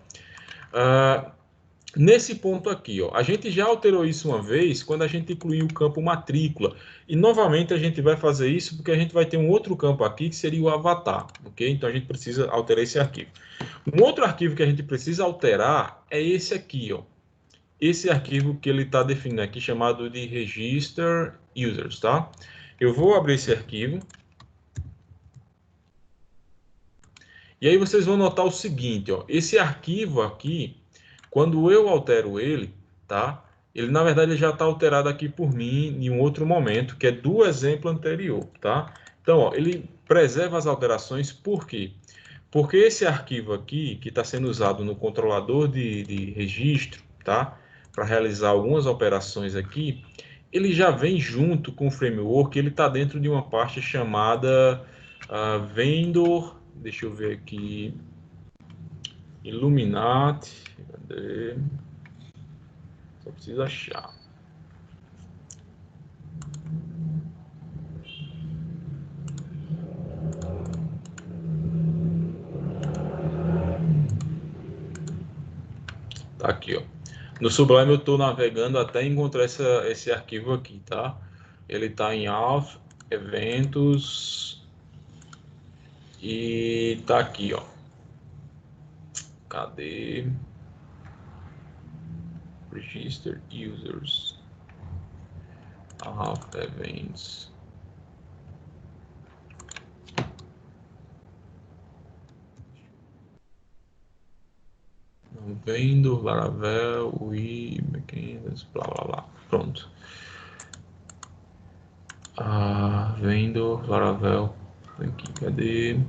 Nesse ponto aqui, ó, a gente já alterou isso uma vez quando a gente incluiu o campo matrícula. E novamente a gente vai fazer isso porque a gente vai ter um outro campo aqui que seria o avatar, ok? Então a gente precisa alterar esse arquivo. Um outro arquivo que a gente precisa alterar é esse aqui, ó. Esse arquivo que ele está definindo aqui chamado de register users, tá? Eu vou abrir esse arquivo. E aí vocês vão notar o seguinte, ó, esse arquivo aqui, quando eu altero ele, tá? Ele, na verdade, ele já está alterado aqui por mim em um outro momento, que é do exemplo anterior, tá? Então, ó, ele preserva as alterações, por quê? Porque esse arquivo aqui, que está sendo usado no controlador de registro, tá? Para realizar algumas operações aqui, ele já vem junto com o framework, ele está dentro de uma parte chamada Vendor, deixa eu ver aqui, Illuminati, cadê? Só preciso achar. Tá aqui, ó. No Sublime eu estou navegando até encontrar esse arquivo aqui, tá? Ele está em Auth, Eventos e tá aqui, ó. Cadê? Register Users. Auth, Events. Não vendo, Laravel, UI, Backends, blá blá blá. Pronto. Vendo, Laravel. Aqui, cadê?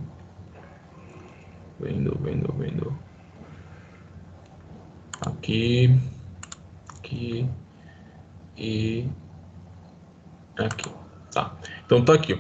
Vendo. Aqui, aqui e aqui. Tá. Então tá aqui, ó.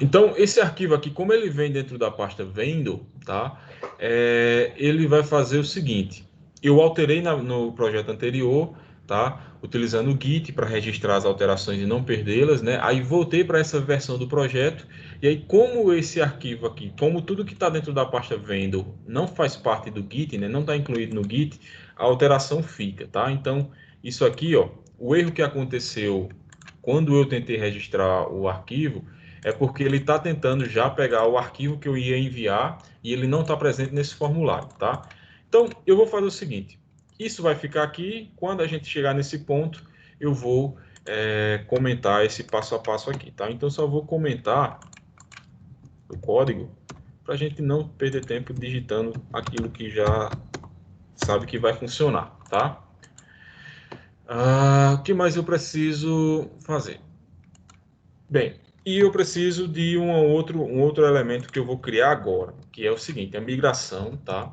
Então, esse arquivo aqui, como ele vem dentro da pasta Vendo, tá? Ele vai fazer o seguinte. Eu alterei no projeto anterior, tá? Utilizando o Git para registrar as alterações e não perdê-las, né? Aí voltei para essa versão do projeto. E aí, como esse arquivo aqui, como tudo que está dentro da pasta Vendo não faz parte do Git, né? Não está incluído no Git, a alteração fica, tá? Então, isso aqui, ó, o erro que aconteceu quando eu tentei registrar o arquivo, é porque ele está tentando já pegar o arquivo que eu ia enviar e ele não está presente nesse formulário, tá? Então, eu vou fazer o seguinte, isso vai ficar aqui, quando a gente chegar nesse ponto, eu vou comentar esse passo a passo aqui, tá? Então, só vou comentar o código para a gente não perder tempo digitando aquilo que já sabe que vai funcionar, tá? O que mais eu preciso fazer? Bem, e eu preciso de um outro elemento que eu vou criar agora, que é o seguinte, a migração, tá?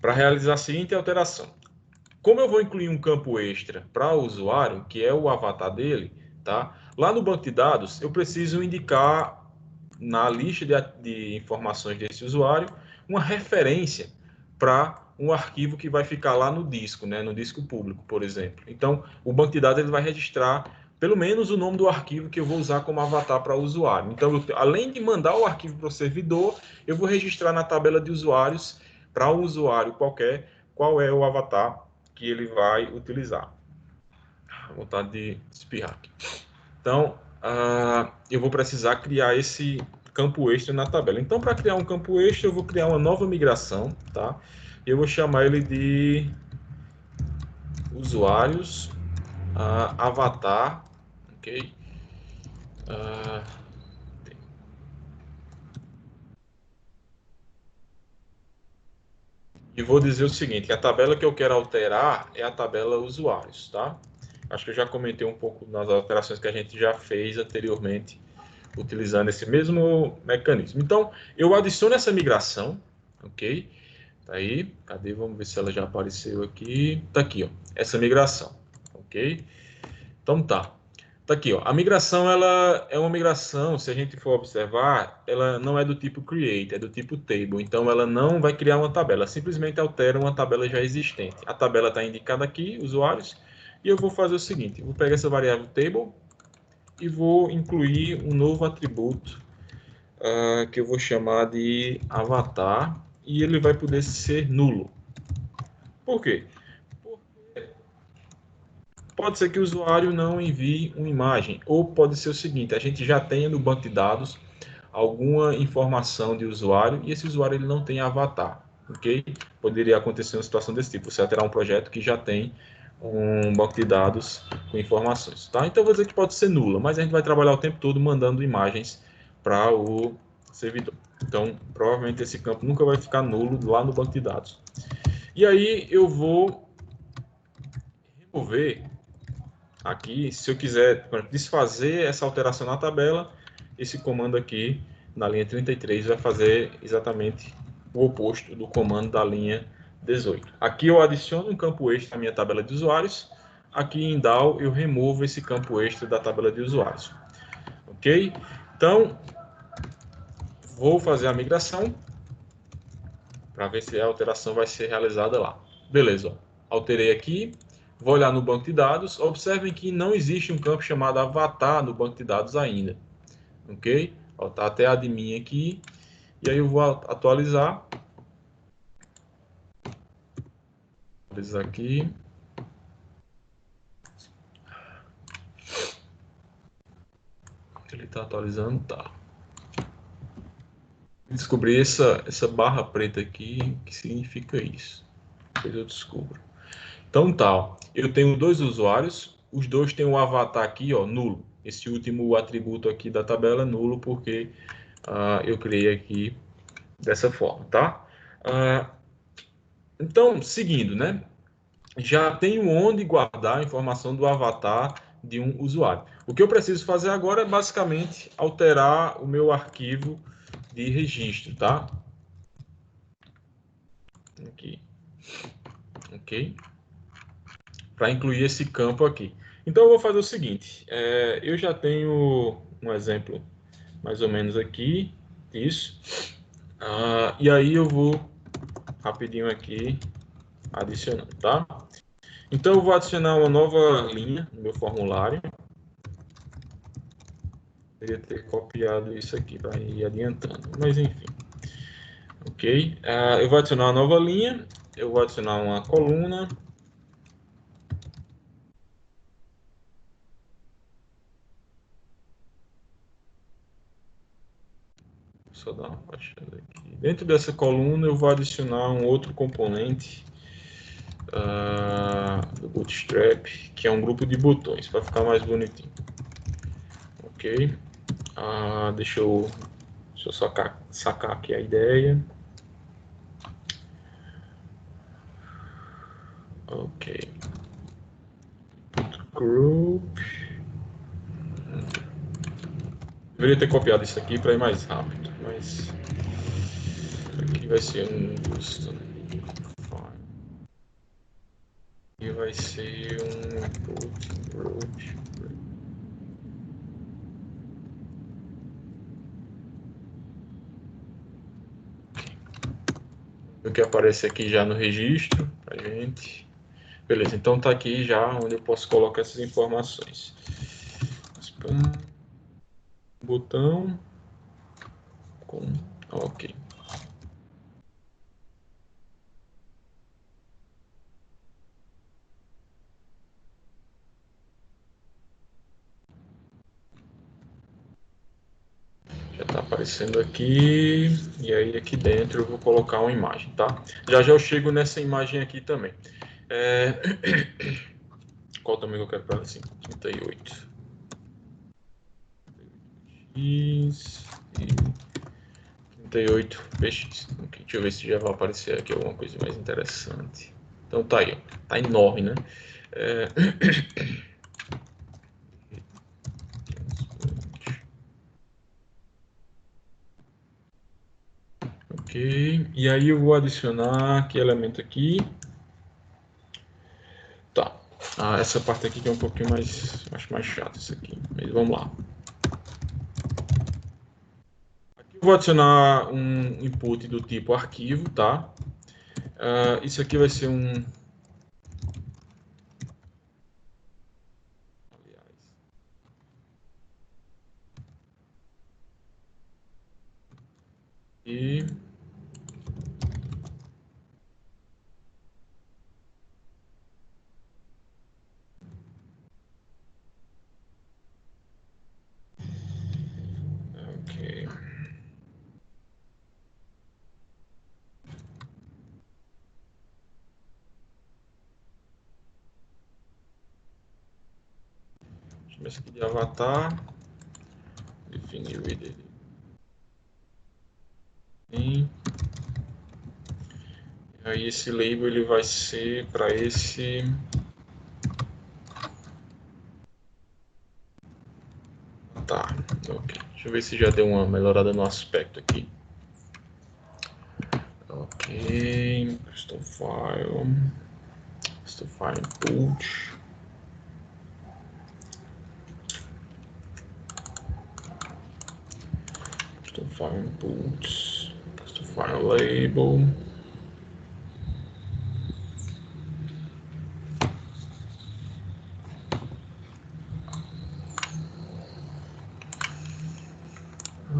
Para realizar a seguinte alteração. Como eu vou incluir um campo extra para o usuário, que é o avatar dele, tá? Lá no banco de dados, eu preciso indicar na lista de informações desse usuário uma referência para um arquivo que vai ficar lá no disco, né? No disco público, por exemplo. Então, o banco de dados ele vai registrar pelo menos o nome do arquivo que eu vou usar como avatar para o usuário. Então, além de mandar o arquivo para o servidor, eu vou registrar na tabela de usuários para um usuário qualquer qual é o avatar que ele vai utilizar. Vontade de espirrar aqui. Então, eu vou precisar criar esse campo extra na tabela. Então, para criar um campo extra, eu vou criar uma nova migração, tá? Eu vou chamar ele de usuários avatar, ok? E vou dizer o seguinte, que a tabela que eu quero alterar é a tabela usuários, tá? Acho que eu já comentei um pouco nas alterações que a gente já fez anteriormente, utilizando esse mesmo mecanismo. Então, eu adiciono essa migração, ok? Tá aí, cadê? Vamos ver se ela já apareceu aqui. Tá aqui, ó, essa migração, ok? Então tá. Tá aqui, ó. A migração, ela é uma migração, se a gente for observar, ela não é do tipo create, é do tipo table. Então, ela não vai criar uma tabela, simplesmente altera uma tabela já existente. A tabela está indicada aqui, usuários, e eu vou fazer o seguinte, vou pegar essa variável table e vou incluir um novo atributo que eu vou chamar de avatar, e ele vai poder ser nulo. Por quê? Pode ser que o usuário não envie uma imagem, ou pode ser o seguinte, a gente já tenha no banco de dados alguma informação de usuário e esse usuário ele não tem avatar, ok? Poderia acontecer uma situação desse tipo, você terá um projeto que já tem um banco de dados com informações, tá? Então eu vou dizer que pode ser nula, mas a gente vai trabalhar o tempo todo mandando imagens para o servidor. Então, provavelmente esse campo nunca vai ficar nulo lá no banco de dados. E aí eu vou ver aqui, se eu quiser desfazer essa alteração na tabela, esse comando aqui na linha 33 vai fazer exatamente o oposto do comando da linha 18. Aqui eu adiciono um campo extra à minha tabela de usuários. Aqui em DAO eu removo esse campo extra da tabela de usuários. Ok? Então, vou fazer a migração para ver se a alteração vai ser realizada lá. Beleza, ó. Alterei aqui. Vou olhar no banco de dados. Observem que não existe um campo chamado avatar no banco de dados ainda. Ok? Está até admin aqui. E aí eu vou atualizar. Atualizar aqui. Ele está atualizando, tá. Descobri essa barra preta aqui, que significa isso. Depois eu descubro. Então tá, ó. Eu tenho dois usuários, os dois têm um avatar aqui, ó, nulo. Esse último atributo aqui da tabela é nulo porque eu criei aqui dessa forma, tá? Então, seguindo, né? Já tenho onde guardar a informação do avatar de um usuário. O que eu preciso fazer agora é basicamente alterar o meu arquivo de registro, tá? Aqui. Ok? Para incluir esse campo aqui. Então eu vou fazer o seguinte, eu já tenho um exemplo mais ou menos aqui disso, e aí eu vou rapidinho aqui adicionando, tá? Então eu vou adicionar uma nova linha no meu formulário. Deveria ter copiado isso aqui para ir adiantando, mas enfim. Ok, eu vou adicionar uma nova linha, eu vou adicionar uma coluna. Só dar uma baixada aqui. Dentro dessa coluna eu vou adicionar um outro componente do Bootstrap, que é um grupo de botões, para ficar mais bonitinho. Ok. Deixa eu sacar aqui a ideia. Ok. Group. Deveria ter copiado isso aqui para ir mais rápido, mas aqui vai ser um custom. Aqui vai ser um input group. O que aparece aqui já no registro pra gente. Beleza, então tá aqui já onde eu posso colocar essas informações. Botão com ok. Já está aparecendo aqui, e aí aqui dentro eu vou colocar uma imagem, tá? Já já eu chego nessa imagem aqui também. Qual tamanho eu quero para assim? 38. X e 38 px. Okay, deixa eu ver se já vai aparecer aqui alguma coisa mais interessante. Então tá aí, ó. Tá enorme, né? Ok, e aí eu vou adicionar que elemento aqui. Tá, essa parte aqui que é um pouquinho mais, acho mais chato isso aqui, mas vamos lá. Aqui eu vou adicionar um input do tipo arquivo, tá? Isso aqui vai ser um... E... Ok. Chama isso aqui de avatar. Definir o ID. E aí esse label ele vai ser para esse Deixa eu ver se já deu uma melhorada no aspecto aqui. Ok, custom file input. Custom file inputs, custom file label.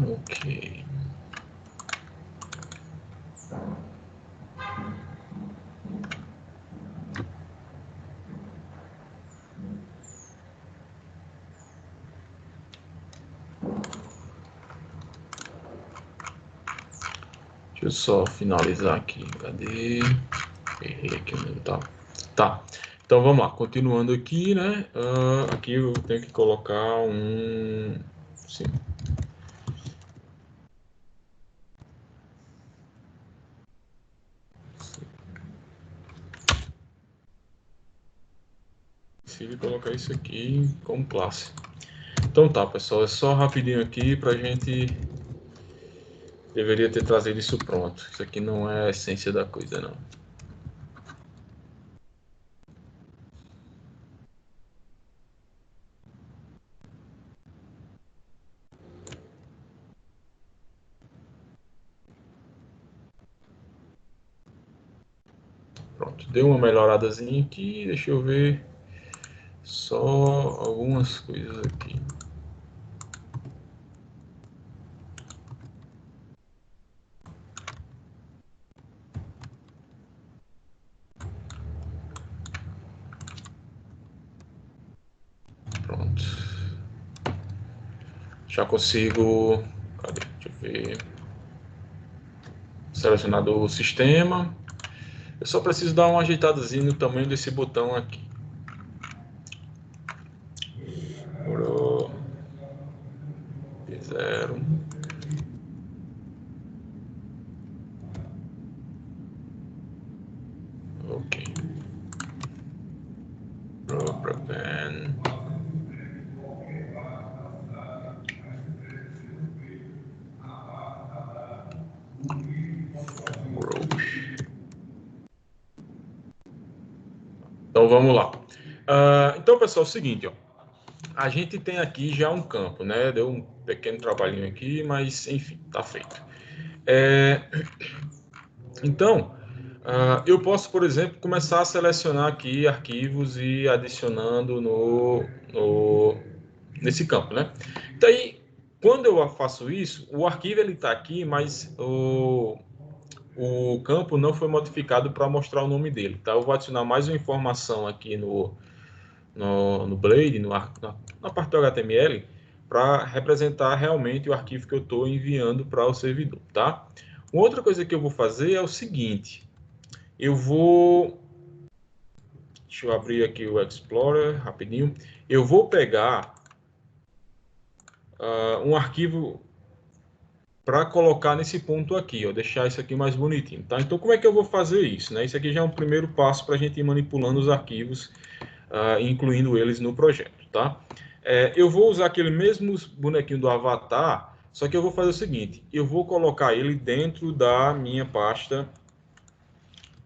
Ok. Deixa eu só finalizar aqui. Cadê? Errei aqui onde tá. Tá. Então vamos lá. Continuando aqui, né? Aqui eu tenho que colocar um. Sim. Decidi colocar isso aqui como classe. Então tá, pessoal. É só rapidinho aqui pra gente. Deveria ter trazido isso pronto. Isso aqui não é a essência da coisa, não. Pronto, deu uma melhoradazinha aqui. Deixa eu ver só algumas coisas aqui. Pronto. Já consigo. Cadê? Deixa eu ver. Selecionado o sistema. Eu só preciso dar uma ajeitadazinha no tamanho desse botão aqui. Pro 0. Ok. Propane. Então vamos lá. Então, pessoal, é o seguinte, ó. A gente tem aqui já um campo, né? Deu um pequeno trabalhinho aqui, mas enfim, tá feito. Então, eu posso, por exemplo, começar a selecionar aqui arquivos e adicionando nesse campo, né? Então, aí, quando eu faço isso, o arquivo ele está aqui, mas o campo não foi modificado para mostrar o nome dele, tá? Eu vou adicionar mais uma informação aqui no Blade, na parte do HTML, para representar realmente o arquivo que eu estou enviando para o servidor, tá? Uma outra coisa que eu vou fazer é o seguinte, eu vou... Deixa eu abrir aqui o Explorer rapidinho. Eu vou pegar um arquivo para colocar nesse ponto aqui, ó, deixar isso aqui mais bonitinho, tá? Então, como é que eu vou fazer isso, né? Isso aqui já é um primeiro passo para a gente ir manipulando os arquivos, incluindo eles no projeto, tá? Eu vou usar aquele mesmo bonequinho do avatar, só que eu vou fazer o seguinte, eu vou colocar ele dentro da minha pasta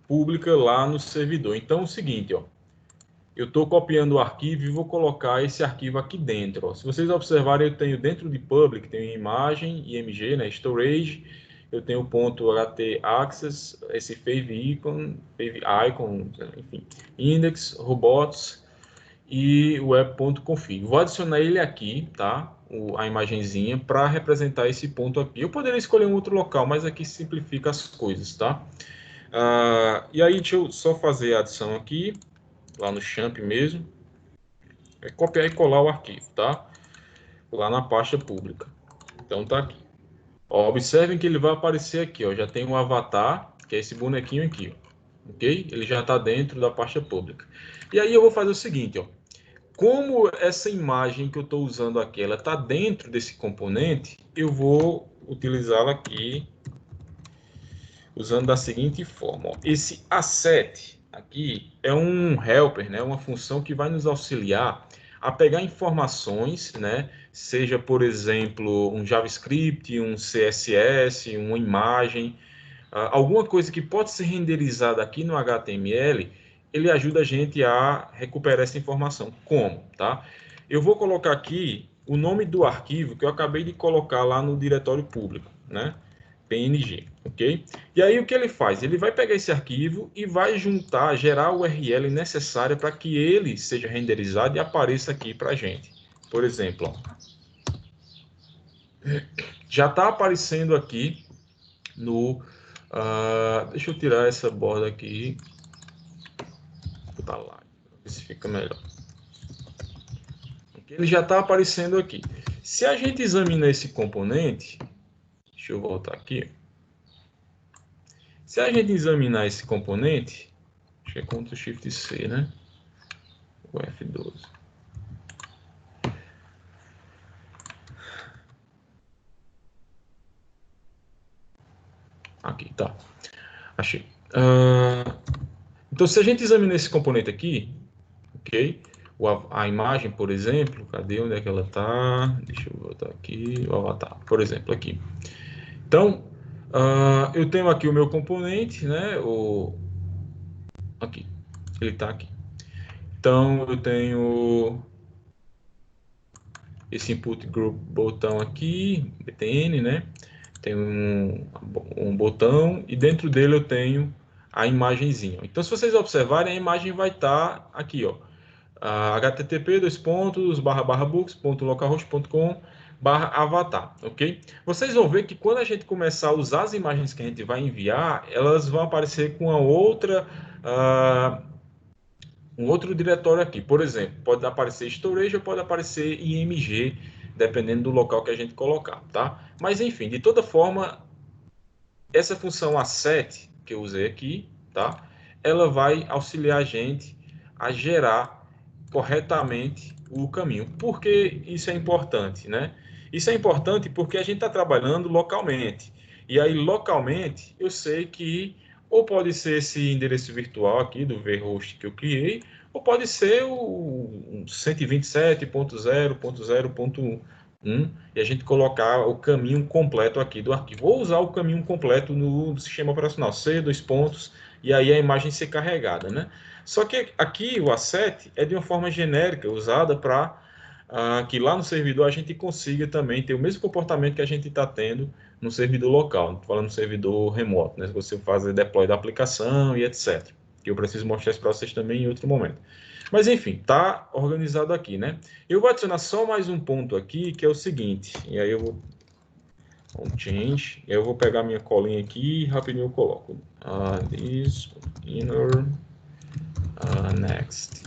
pública lá no servidor. Então, é o seguinte, ó, eu estou copiando o arquivo e vou colocar esse arquivo aqui dentro. Ó. Se vocês observarem, eu tenho dentro de public, tenho imagem, img, né, storage, eu tenho o ponto htaccess, esse favicon, enfim, index, robots e web.config. Vou adicionar ele aqui, tá? A imagenzinha para representar esse ponto aqui. Eu poderia escolher um outro local, mas aqui simplifica as coisas, tá? E aí, deixa eu só fazer a adição aqui lá no champ mesmo, copiar e colar o arquivo, tá? Lá na pasta pública. Então tá aqui. Ó, observem que ele vai aparecer aqui, ó, já tem um avatar, que é esse bonequinho aqui, ó, ok? Ele já está dentro da pasta pública. E aí eu vou fazer o seguinte, ó, como essa imagem que eu estou usando aqui, ela está dentro desse componente, eu vou utilizá-la aqui usando da seguinte forma, ó, esse asset aqui é um helper, né, uma função que vai nos auxiliar a pegar informações, né, seja, por exemplo, um JavaScript, um CSS, uma imagem, alguma coisa que pode ser renderizada aqui no HTML, ele ajuda a gente a recuperar essa informação. Como? Tá? Eu vou colocar aqui o nome do arquivo que eu acabei de colocar lá no diretório público, né? PNG, ok? E aí o que ele faz? Ele vai pegar esse arquivo e vai juntar, gerar a URL necessária para que ele seja renderizado e apareça aqui para a gente. Por exemplo, ó, já está aparecendo aqui no... deixa eu tirar essa borda aqui. Tá lá, ver se fica melhor. Ele já está aparecendo aqui. Se a gente examina esse componente, deixa eu voltar aqui. Se a gente examinar esse componente, acho que é Ctrl Shift C, né? O F12. Aqui, tá. Achei. Então, se a gente examinar esse componente aqui, ok? A imagem, por exemplo, cadê? Onde é que ela está? Deixa eu voltar aqui. O avatar, por exemplo, aqui. Então, eu tenho aqui o meu componente, né? Aqui. Ele está aqui. Então, eu tenho esse input group botão aqui, btn, né? Tem um botão e dentro dele eu tenho a imagenzinha. Então, se vocês observarem, a imagem vai estar aqui, ó, http://books.localhost.com/avatar, ok? Vocês vão ver que quando a gente começar a usar as imagens que a gente vai enviar, elas vão aparecer com a outra... um outro diretório aqui. Por exemplo, pode aparecer storage ou pode aparecer img, dependendo do local que a gente colocar, tá? Mas enfim, de toda forma, essa função asset que eu usei aqui, tá? Ela vai auxiliar a gente a gerar corretamente o caminho. Por que isso é importante, né? Isso é importante porque a gente está trabalhando localmente. E aí, localmente, eu sei que ou pode ser esse endereço virtual aqui do vhost que eu criei, ou pode ser o 127.0.0.1 e a gente colocar o caminho completo aqui do arquivo. Ou usar o caminho completo no sistema operacional, C, dois pontos, e aí a imagem ser carregada, né? Só que aqui o asset é de uma forma genérica, usada para que lá no servidor a gente consiga também ter o mesmo comportamento que a gente está tendo no servidor local, não falando no servidor remoto, né? Se você fazer deploy da aplicação e etc. Que eu preciso mostrar isso para vocês também em outro momento. Mas enfim, está organizado aqui, né? Eu vou adicionar só mais um ponto aqui, que é o seguinte, e aí eu vou change, e aí eu vou pegar minha colinha aqui e rapidinho eu coloco this inner next.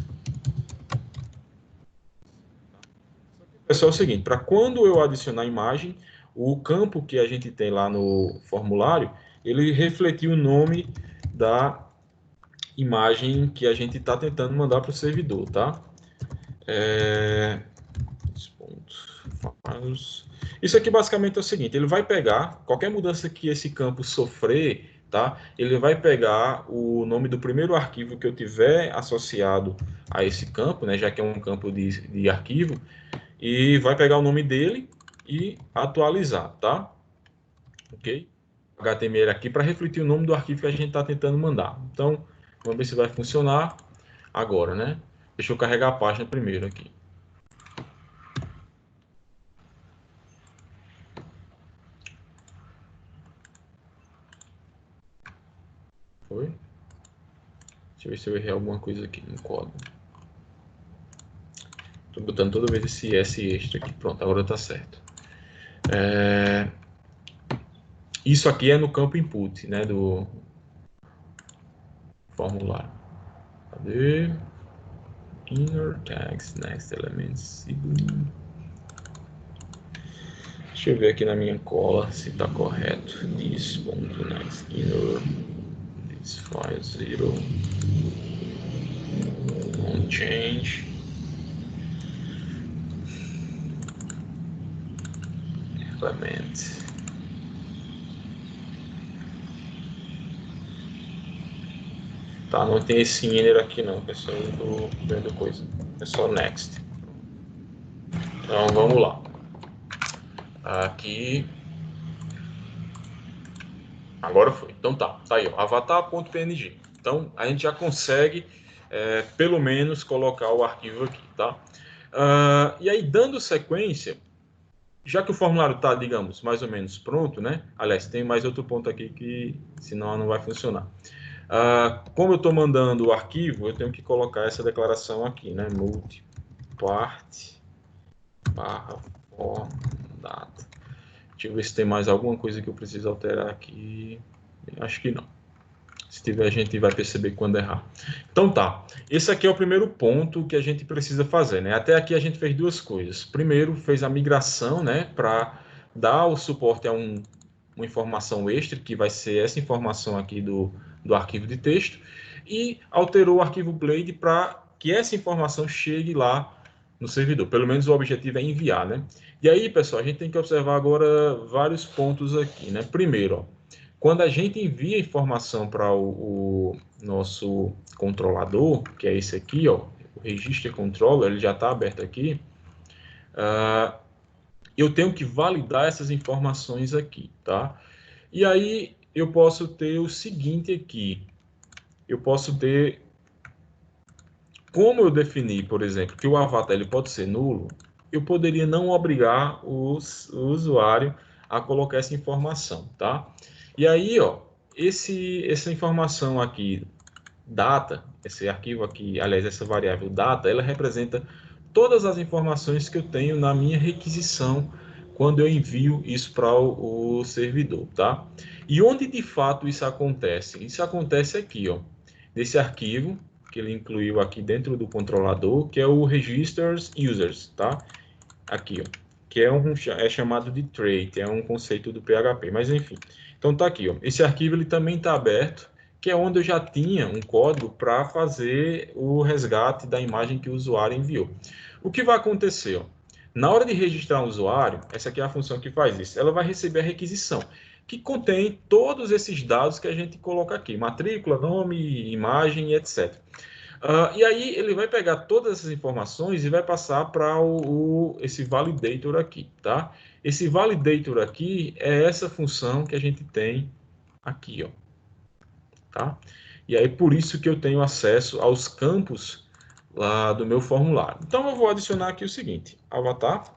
Pessoal, é o seguinte, para quando eu adicionar a imagem, o campo que a gente tem lá no formulário, ele refletir o nome da imagem que a gente está tentando mandar para o servidor, tá? Isso aqui basicamente é o seguinte, ele vai pegar qualquer mudança que esse campo sofrer, tá? Ele vai pegar o nome do primeiro arquivo que eu tiver associado a esse campo, né? Já que é um campo de arquivo, e vai pegar o nome dele e atualizar, tá? Ok? HTML aqui para refletir o nome do arquivo que a gente está tentando mandar. Então, vamos ver se vai funcionar agora, né? Deixa eu carregar a página primeiro aqui. Foi? Deixa eu ver se eu errei alguma coisa aqui no código. Estou botando toda vez esse S extra aqui. Pronto, agora está certo. Isso aqui é no campo input, né, do formulário. Cadê? Inner tags, next elements. Deixa eu ver aqui na minha cola se está correto. This.next inner this file 0 on change element. Tá, não tem esse inner aqui não, pessoal, do coisa. É só next. Então vamos lá. Aqui. Agora foi. Então tá aí, ó, avatar.png. Então a gente já consegue, pelo menos, colocar o arquivo aqui, tá? E aí, dando sequência, já que o formulário está, digamos, mais ou menos pronto, né? Aliás, tem mais outro ponto aqui que senão não vai funcionar. Como eu estou mandando o arquivo, eu tenho que colocar essa declaração aqui, né? Multipart barra form data. Deixa eu ver se tem mais alguma coisa que eu preciso alterar aqui. Acho que não. Se tiver, a gente vai perceber quando errar. Então tá, esse aqui é o primeiro ponto que a gente precisa fazer, né? Até aqui a gente fez duas coisas. Primeiro, fez a migração, né, para dar o suporte a uma informação extra, que vai ser essa informação aqui do arquivo de texto, e alterou o arquivo Blade para que essa informação chegue lá no servidor. Pelo menos o objetivo é enviar, né? E aí, pessoal, a gente tem que observar agora vários pontos aqui, né? Primeiro, ó, quando a gente envia informação para o nosso controlador, que é esse aqui, ó, o Register Controller, ele já está aberto aqui, eu tenho que validar essas informações aqui, tá? E aí eu posso ter o seguinte aqui, eu posso ter, como eu defini, por exemplo, que o avatar ele pode ser nulo, eu poderia não obrigar o usuário a colocar essa informação, tá? E aí, ó, essa informação aqui, data, esse arquivo aqui, aliás, essa variável data, ela representa todas as informações que eu tenho na minha requisição quando eu envio isso para o servidor, tá? E onde de fato isso acontece? Isso acontece aqui, ó, nesse arquivo que ele incluiu aqui dentro do controlador, que é o registers users, tá? Aqui, ó, que é chamado de trait, é um conceito do PHP, mas enfim. Então tá aqui, ó. Esse arquivo ele também está aberto, que é onde eu já tinha um código para fazer o resgate da imagem que o usuário enviou. O que vai acontecer, ó? Na hora de registrar um usuário, essa aqui é a função que faz isso. Ela vai receber a requisição, que contém todos esses dados que a gente coloca aqui: matrícula, nome, imagem, etc. E aí ele vai pegar todas essas informações e vai passar para esse validator aqui, tá? Esse validator aqui é essa função que a gente tem aqui, ó, tá? E aí por isso que eu tenho acesso aos campos lá do meu formulário. Então eu vou adicionar aqui o seguinte: avatar.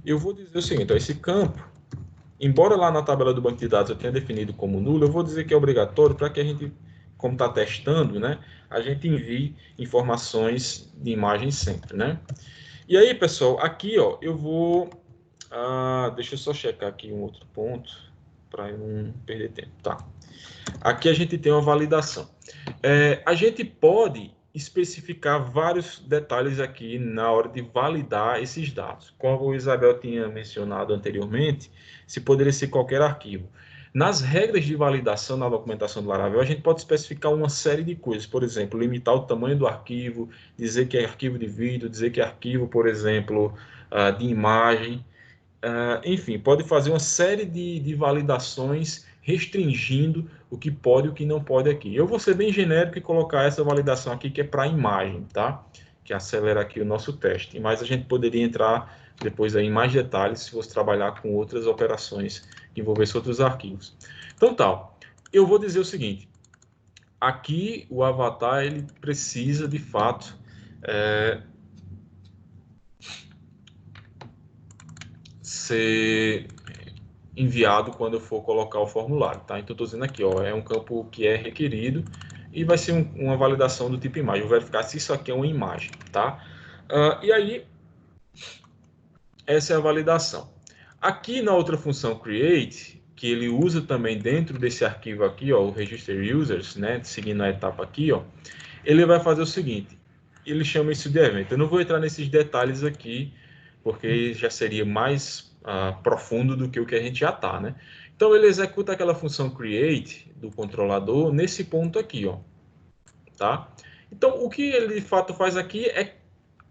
Eu vou dizer o seguinte: ó, esse campo, embora lá na tabela do banco de dados eu tenha definido como nulo, eu vou dizer que é obrigatório para que a gente, como está testando, né, a gente envie informações de imagem sempre, né? E aí, pessoal, aqui, ó, eu vou... deixa eu só checar aqui um outro ponto, para eu não perder tempo. Tá. Aqui a gente tem uma validação. A gente pode especificar vários detalhes aqui na hora de validar esses dados. Como o Isabel tinha mencionado anteriormente, se poderia ser qualquer arquivo. Nas regras de validação na documentação do Laravel, a gente pode especificar uma série de coisas. Por exemplo, limitar o tamanho do arquivo, dizer que é arquivo de vídeo, dizer que é arquivo, por exemplo, de imagem. Enfim, pode fazer uma série de validações restringindo o que pode e o que não pode aqui. Eu vou ser bem genérico e colocar essa validação aqui que é para imagem, tá? Que acelera aqui o nosso teste. Mas a gente poderia entrar depois aí em mais detalhes se fosse trabalhar com outras operações que envolvessem outros arquivos. Então tá, eu vou dizer o seguinte: aqui o avatar ele precisa de fato ser enviado quando eu for colocar o formulário, tá? Então, estou dizendo aqui, ó, é um campo que é requerido e vai ser uma validação do tipo imagem. Eu vou verificar se isso aqui é uma imagem, tá? E aí, essa é a validação. Aqui na outra função create, que ele usa também dentro desse arquivo aqui, ó, o register users, né? Seguindo a etapa aqui, ó, ele vai fazer o seguinte: ele chama isso de evento. Eu não vou entrar nesses detalhes aqui, porque já seria mais profundo do que o que a gente já está, né? Então ele executa aquela função create do controlador nesse ponto aqui, ó, tá? Então o que ele de fato faz aqui é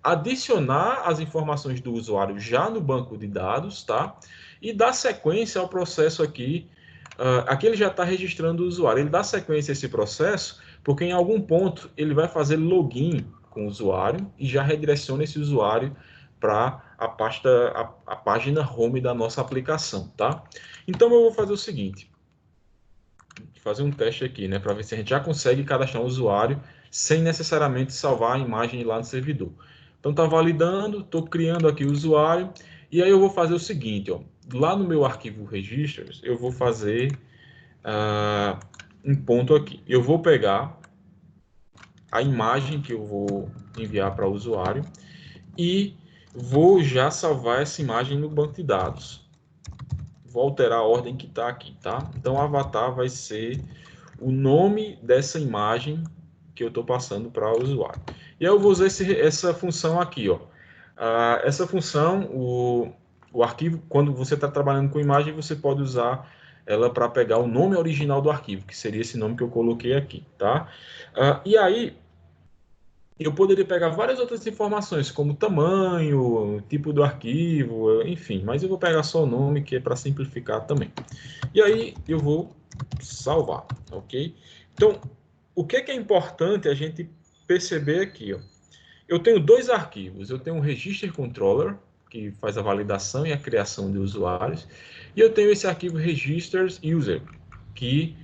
adicionar as informações do usuário já no banco de dados, tá? E dar sequência ao processo aqui. Aqui ele já está registrando o usuário. Ele dá sequência a esse processo porque em algum ponto ele vai fazer login com o usuário e já redireciona esse usuário para a pasta, a página home da nossa aplicação, tá? Então eu vou fazer o seguinte, fazer um teste aqui, né, para ver se a gente já consegue cadastrar um usuário sem necessariamente salvar a imagem lá no servidor. Então tá validando, estou criando aqui o usuário e aí eu vou fazer o seguinte, ó, lá no meu arquivo registers eu vou fazer um ponto aqui. Eu vou pegar a imagem que eu vou enviar para o usuário e vou já salvar essa imagem no banco de dados. Vou alterar a ordem que está aqui, tá? Então, o avatar vai ser o nome dessa imagem que eu estou passando para o usuário. E aí eu vou usar essa função aqui, ó. Essa função, o arquivo, quando você está trabalhando com imagem, você pode usar ela para pegar o nome original do arquivo, que seria esse nome que eu coloquei aqui, tá? E aí, eu poderia pegar várias outras informações, como tamanho, tipo do arquivo, enfim, mas eu vou pegar só o nome, que é para simplificar também. E aí eu vou salvar, ok? Então, o que é importante a gente perceber aqui, ó? Eu tenho dois arquivos. Eu tenho um Register Controller, que faz a validação e a criação de usuários, e eu tenho esse arquivo Registers User, que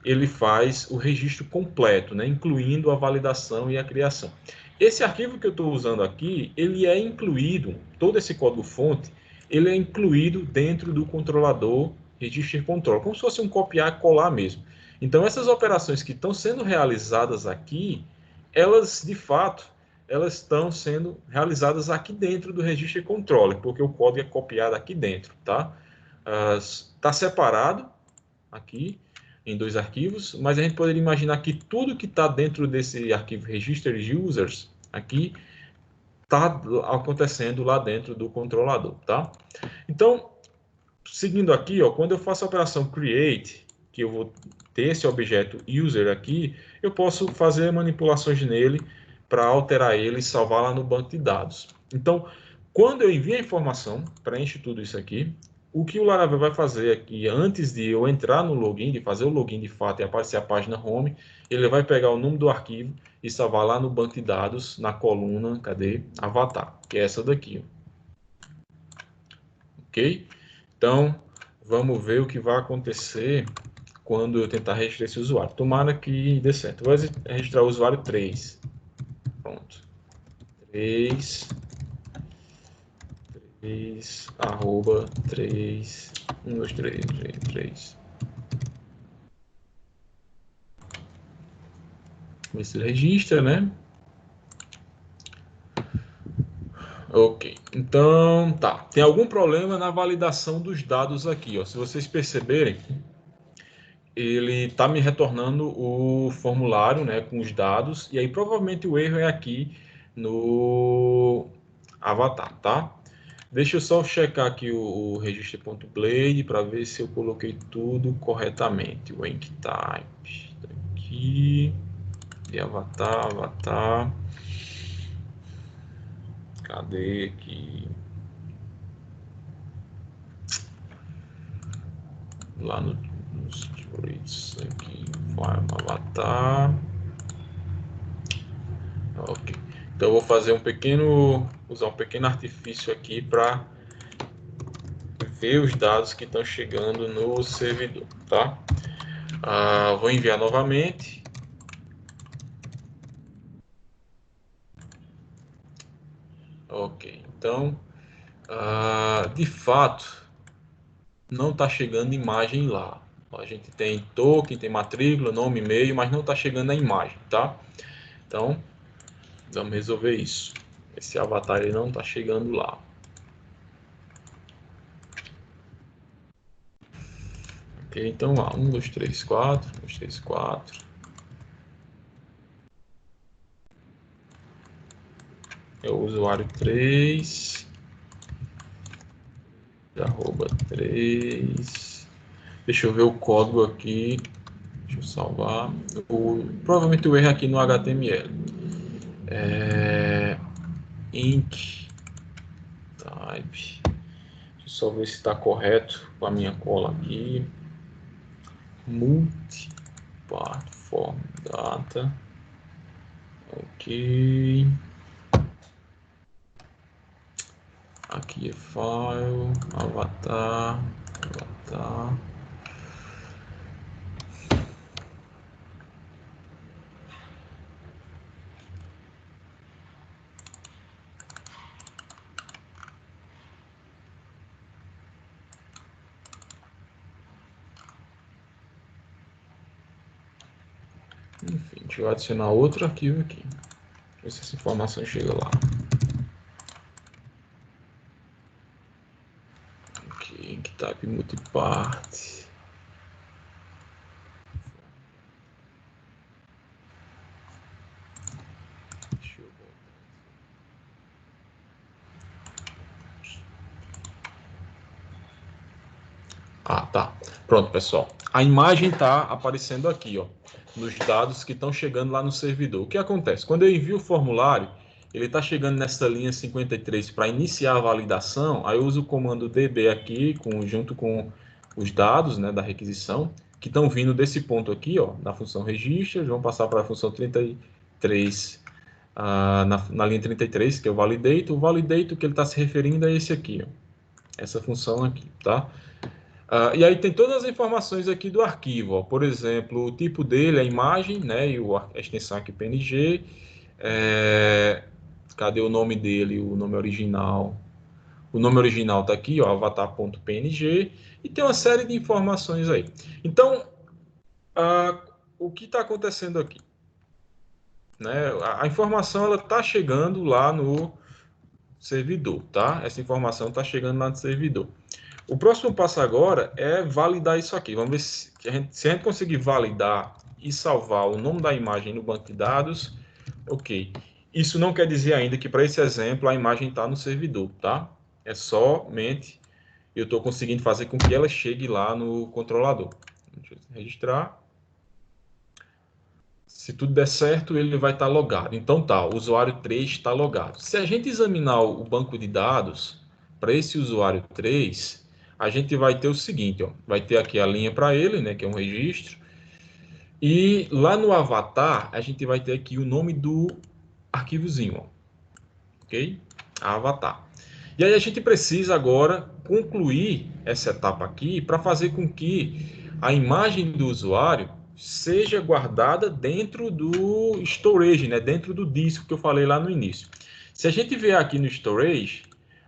ele faz o registro completo, né, incluindo a validação e a criação. Esse arquivo que eu estou usando aqui, ele é incluído, todo esse código-fonte, ele é incluído dentro do controlador Register Controller, como se fosse um copiar e colar mesmo. Então, essas operações que estão sendo realizadas aqui, elas, de fato, elas estão sendo realizadas aqui dentro do Register Controller, porque o código é copiado aqui dentro, tá? Está separado aqui em dois arquivos, mas a gente poderia imaginar que tudo que está dentro desse arquivo Register Users aqui está acontecendo lá dentro do controlador, tá? Então, seguindo aqui, ó, quando eu faço a operação create, que eu vou ter esse objeto user aqui, eu posso fazer manipulações nele para alterar ele e salvar lá no banco de dados. Então, quando eu envio a informação, preenche tudo isso aqui, o que o Laravel vai fazer aqui, antes de eu entrar no login, de fazer o login de fato e aparecer a página home, ele vai pegar o número do arquivo e salvar lá no banco de dados, na coluna, cadê? Avatar, que é essa daqui. Ok? Então, vamos ver o que vai acontecer quando eu tentar registrar esse usuário. Tomara que dê certo. Vou registrar o usuário 3. Pronto. 3, 3, arroba 3, 1, 2, 3, 3. Ver se ele registra, né? Ok. Então, tá. Tem algum problema na validação dos dados aqui, ó. Se vocês perceberem, ele está me retornando o formulário, né, com os dados, e aí provavelmente o erro é aqui no avatar, tá? Deixa eu só checar aqui o register.blade para ver se eu coloquei tudo corretamente. O enctype aqui, e avatar, cadê aqui? Lá nos traits aqui, form avatar. Ok. Então eu vou fazer usar um pequeno artifício aqui para ver os dados que estão chegando no servidor, tá? Vou enviar novamente. Ok. Então, de fato, não está chegando imagem lá. A gente tem token, tem matrícula, nome, e-mail, mas não está chegando a imagem, tá? Então, vamos resolver isso. Esse avatar ele não está chegando lá. Ok, então lá, 1, 2, 3, 4, 1, 2, 3, 4. É o usuário 3, arroba 3. Deixa eu ver o código aqui. Deixa eu salvar. Provavelmente o erro aqui no HTML. Ink type. Deixa eu só ver se está correto com a minha cola aqui. Multi-platform data. Ok. Aqui é File, Avatar. Enfim, deixa eu adicionar outro arquivo aqui. Ver se essa informação chega lá. Ok, type multipart. Deixa eu voltar. Ah, tá. Pronto, pessoal. A imagem está aparecendo aqui, ó, nos dados que estão chegando lá no servidor. O que acontece? Quando eu envio o formulário, ele está chegando nessa linha 53 para iniciar a validação, aí eu uso o comando db aqui, junto com os dados, né, da requisição, que estão vindo desse ponto aqui, ó, da função registra, vão passar para a função 33, na linha 33, que é o validate. O validate que ele está se referindo é esse aqui, ó, essa função aqui, tá? E aí tem todas as informações aqui do arquivo, ó. Por exemplo, o tipo dele, a imagem, né, e a extensão aqui PNG. Cadê o nome dele, o nome original? O nome original está aqui, ó, avatar.png, e tem uma série de informações aí. Então, o que está acontecendo aqui? Né? A informação ela está chegando lá no servidor, tá? Essa informação está chegando lá no servidor. O próximo passo agora é validar isso aqui. Vamos ver se a gente conseguir validar e salvar o nome da imagem no banco de dados. Ok. Isso não quer dizer ainda que para esse exemplo a imagem está no servidor, tá? É somente eu estou conseguindo fazer com que ela chegue lá no controlador. Deixa eu registrar. Se tudo der certo, ele vai estar logado. Então tá, o usuário 3 está logado. Se a gente examinar o banco de dados para esse usuário 3, a gente vai ter o seguinte, ó, vai ter aqui a linha para ele, né, que é um registro, e lá no avatar a gente vai ter aqui o nome do arquivozinho, ó, ok? Avatar. E aí a gente precisa agora concluir essa etapa aqui para fazer com que a imagem do usuário seja guardada dentro do storage, né? Dentro do disco que eu falei lá no início. Se a gente vier aqui no storage,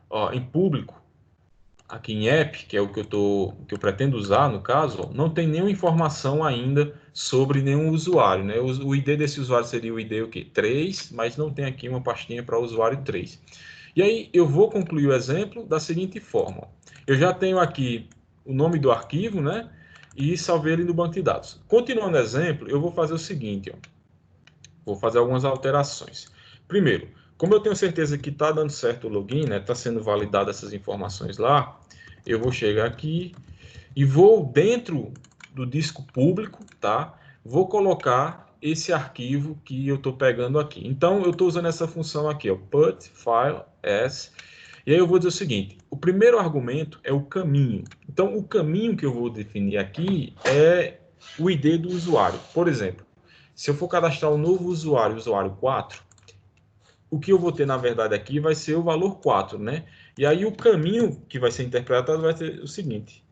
ó, em público, aqui em app, que é o que eu pretendo usar no caso, ó, não tem nenhuma informação ainda sobre nenhum usuário, né? O ID desse usuário seria o ID o quê? 3, mas não tem aqui uma pastinha para o usuário 3. E aí eu vou concluir o exemplo da seguinte forma. Eu já tenho aqui o nome do arquivo, né? E salvei ele no banco de dados. Continuando o exemplo, eu vou fazer o seguinte, ó. Vou fazer algumas alterações. Primeiro, como eu tenho certeza que está dando certo o login, né? Está sendo validado essas informações lá, eu vou chegar aqui e vou dentro do disco público, tá? Vou colocar esse arquivo que eu estou pegando aqui. Então, eu estou usando essa função aqui, ó, put file as. E aí eu vou dizer o seguinte, o primeiro argumento é o caminho. Então, o caminho que eu vou definir aqui é o ID do usuário. Por exemplo, se eu for cadastrar um novo usuário, usuário 4, o que eu vou ter, na verdade, aqui vai ser o valor 4, né? E aí o caminho que vai ser interpretado vai ser o seguinte,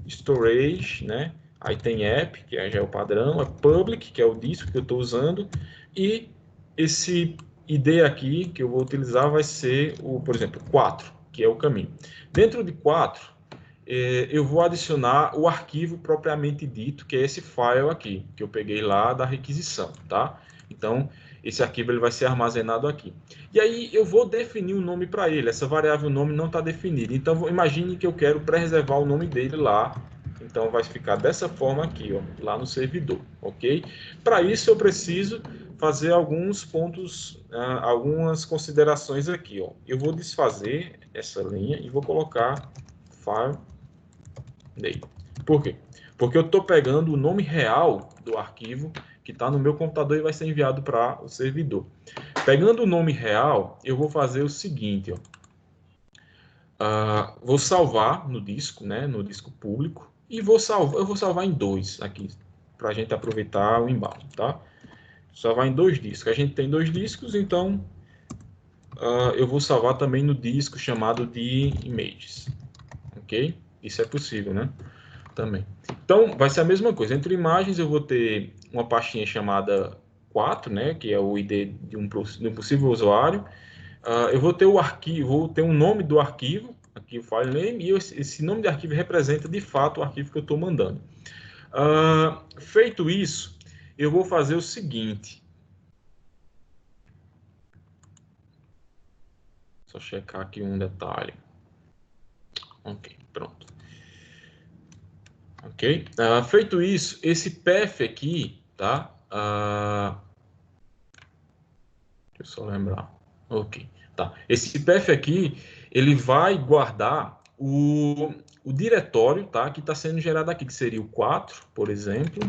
storage, né? Aí tem app, que já é o padrão, é public, que é o disco que eu estou usando, e esse ID aqui que eu vou utilizar vai ser, por exemplo, 4, que é o caminho. Dentro de 4, eu vou adicionar o arquivo propriamente dito, que é esse file aqui, que eu peguei lá da requisição, tá? Então, esse arquivo ele vai ser armazenado aqui. E aí eu vou definir um nome para ele. Essa variável nome não está definida. Então, imagine que eu quero preservar o nome dele lá. Então, vai ficar dessa forma aqui, ó, lá no servidor, ok? Para isso, eu preciso fazer alguns pontos, algumas considerações aqui, ó. Eu vou desfazer essa linha e vou colocar file name. Por quê? Porque eu estou pegando o nome real do arquivo que está no meu computador e vai ser enviado para o servidor. Pegando o nome real, eu vou fazer o seguinte, ó. Vou salvar no disco, né, no disco público, e eu vou salvar em 2 aqui, para a gente aproveitar o embalo, tá? Salvar em 2 discos. A gente tem 2 discos, então eu vou salvar também no disco chamado de images, ok? Isso é possível, né? Também. Então, vai ser a mesma coisa. Entre imagens, eu vou ter uma pastinha chamada 4, né? Que é o ID de um possível usuário. Eu vou ter o arquivo, vou ter um nome do arquivo, aqui o file name, e esse nome de arquivo representa, de fato, o arquivo que eu estou mandando. Feito isso, eu vou fazer o seguinte. Só checar aqui um detalhe. Ok, pronto. Ok? Feito isso, esse path aqui, tá? Deixa eu só lembrar. Ok, tá. Esse path aqui, ele vai guardar o diretório, tá? Que está sendo gerado aqui, que seria o 4, por exemplo.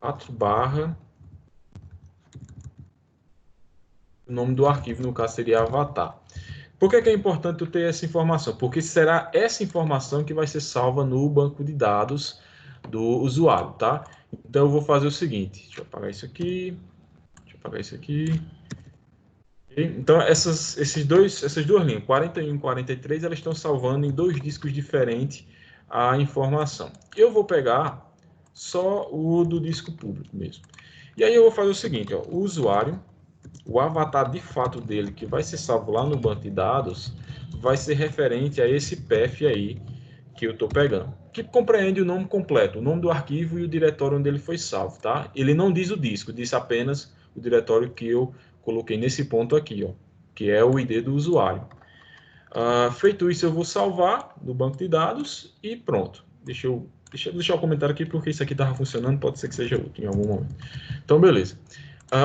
4 barra. O nome do arquivo, no caso, seria avatar. Por que é importante eu ter essa informação? Porque será essa informação que vai ser salva no banco de dados do usuário, tá? Então, eu vou fazer o seguinte. Deixa eu apagar isso aqui. Deixa eu apagar isso aqui. Então, essas duas linhas, 41 e 43, elas estão salvando em 2 discos diferentes a informação. Eu vou pegar só o do disco público mesmo. E aí eu vou fazer o seguinte, ó, o usuário, o avatar de fato dele, que vai ser salvo lá no banco de dados, vai ser referente a esse path aí que eu estou pegando, que compreende o nome completo, o nome do arquivo e o diretório onde ele foi salvo, tá? Ele não diz o disco, diz apenas o diretório que eu coloquei nesse ponto aqui, ó, que é o ID do usuário. Feito isso, eu vou salvar no banco de dados e pronto. Deixa eu deixar o comentário aqui, porque isso aqui estava funcionando, pode ser que seja útil em algum momento. Então, beleza.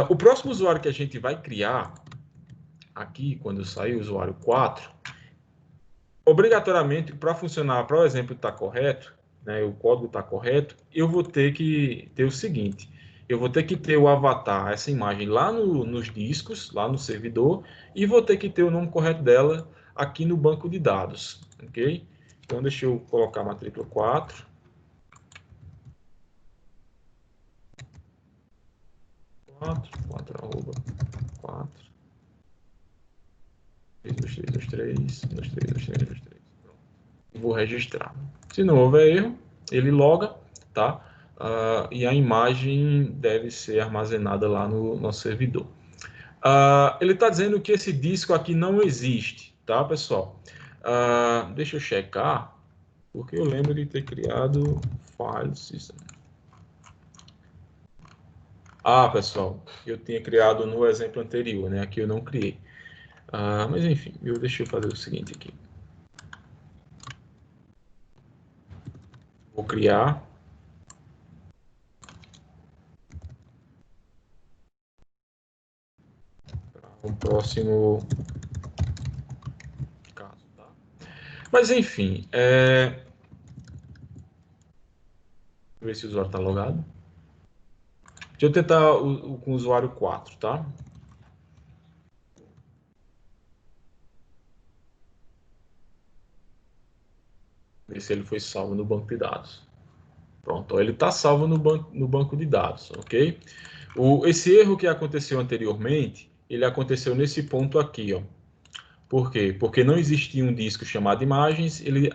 O próximo usuário que a gente vai criar aqui, quando sair o usuário 4, obrigatoriamente, para funcionar, para o exemplo estar correto, né, o código está correto, eu vou ter que ter o seguinte, eu vou ter que ter o avatar, essa imagem lá nos discos, lá no servidor, e vou ter que ter o nome correto dela aqui no banco de dados, ok? Então, deixa eu colocar a matrícula 4. 4, arroba, 4. 2, 3, 2, 3, 2, 3, 2, 3, 2, 3. Vou registrar. Se não houver erro, ele loga, tá? E a imagem deve ser armazenada lá no nosso servidor. Ele está dizendo que esse disco aqui não existe, tá, pessoal? Deixa eu checar, porque eu lembro de ter criado file system. Pessoal, eu tinha criado no exemplo anterior, né? Aqui eu não criei. Mas enfim, deixa eu fazer o seguinte aqui. Vou criar. Um próximo caso, tá? Mas enfim, ver se o usuário está logado. Deixa eu tentar com o usuário 4, tá? Ver se ele foi salvo no banco de dados. Pronto, ele está salvo no banco de dados, ok? Esse erro que aconteceu anteriormente, ele aconteceu nesse ponto aqui, ó. Por quê? Porque não existia um disco chamado imagens, ele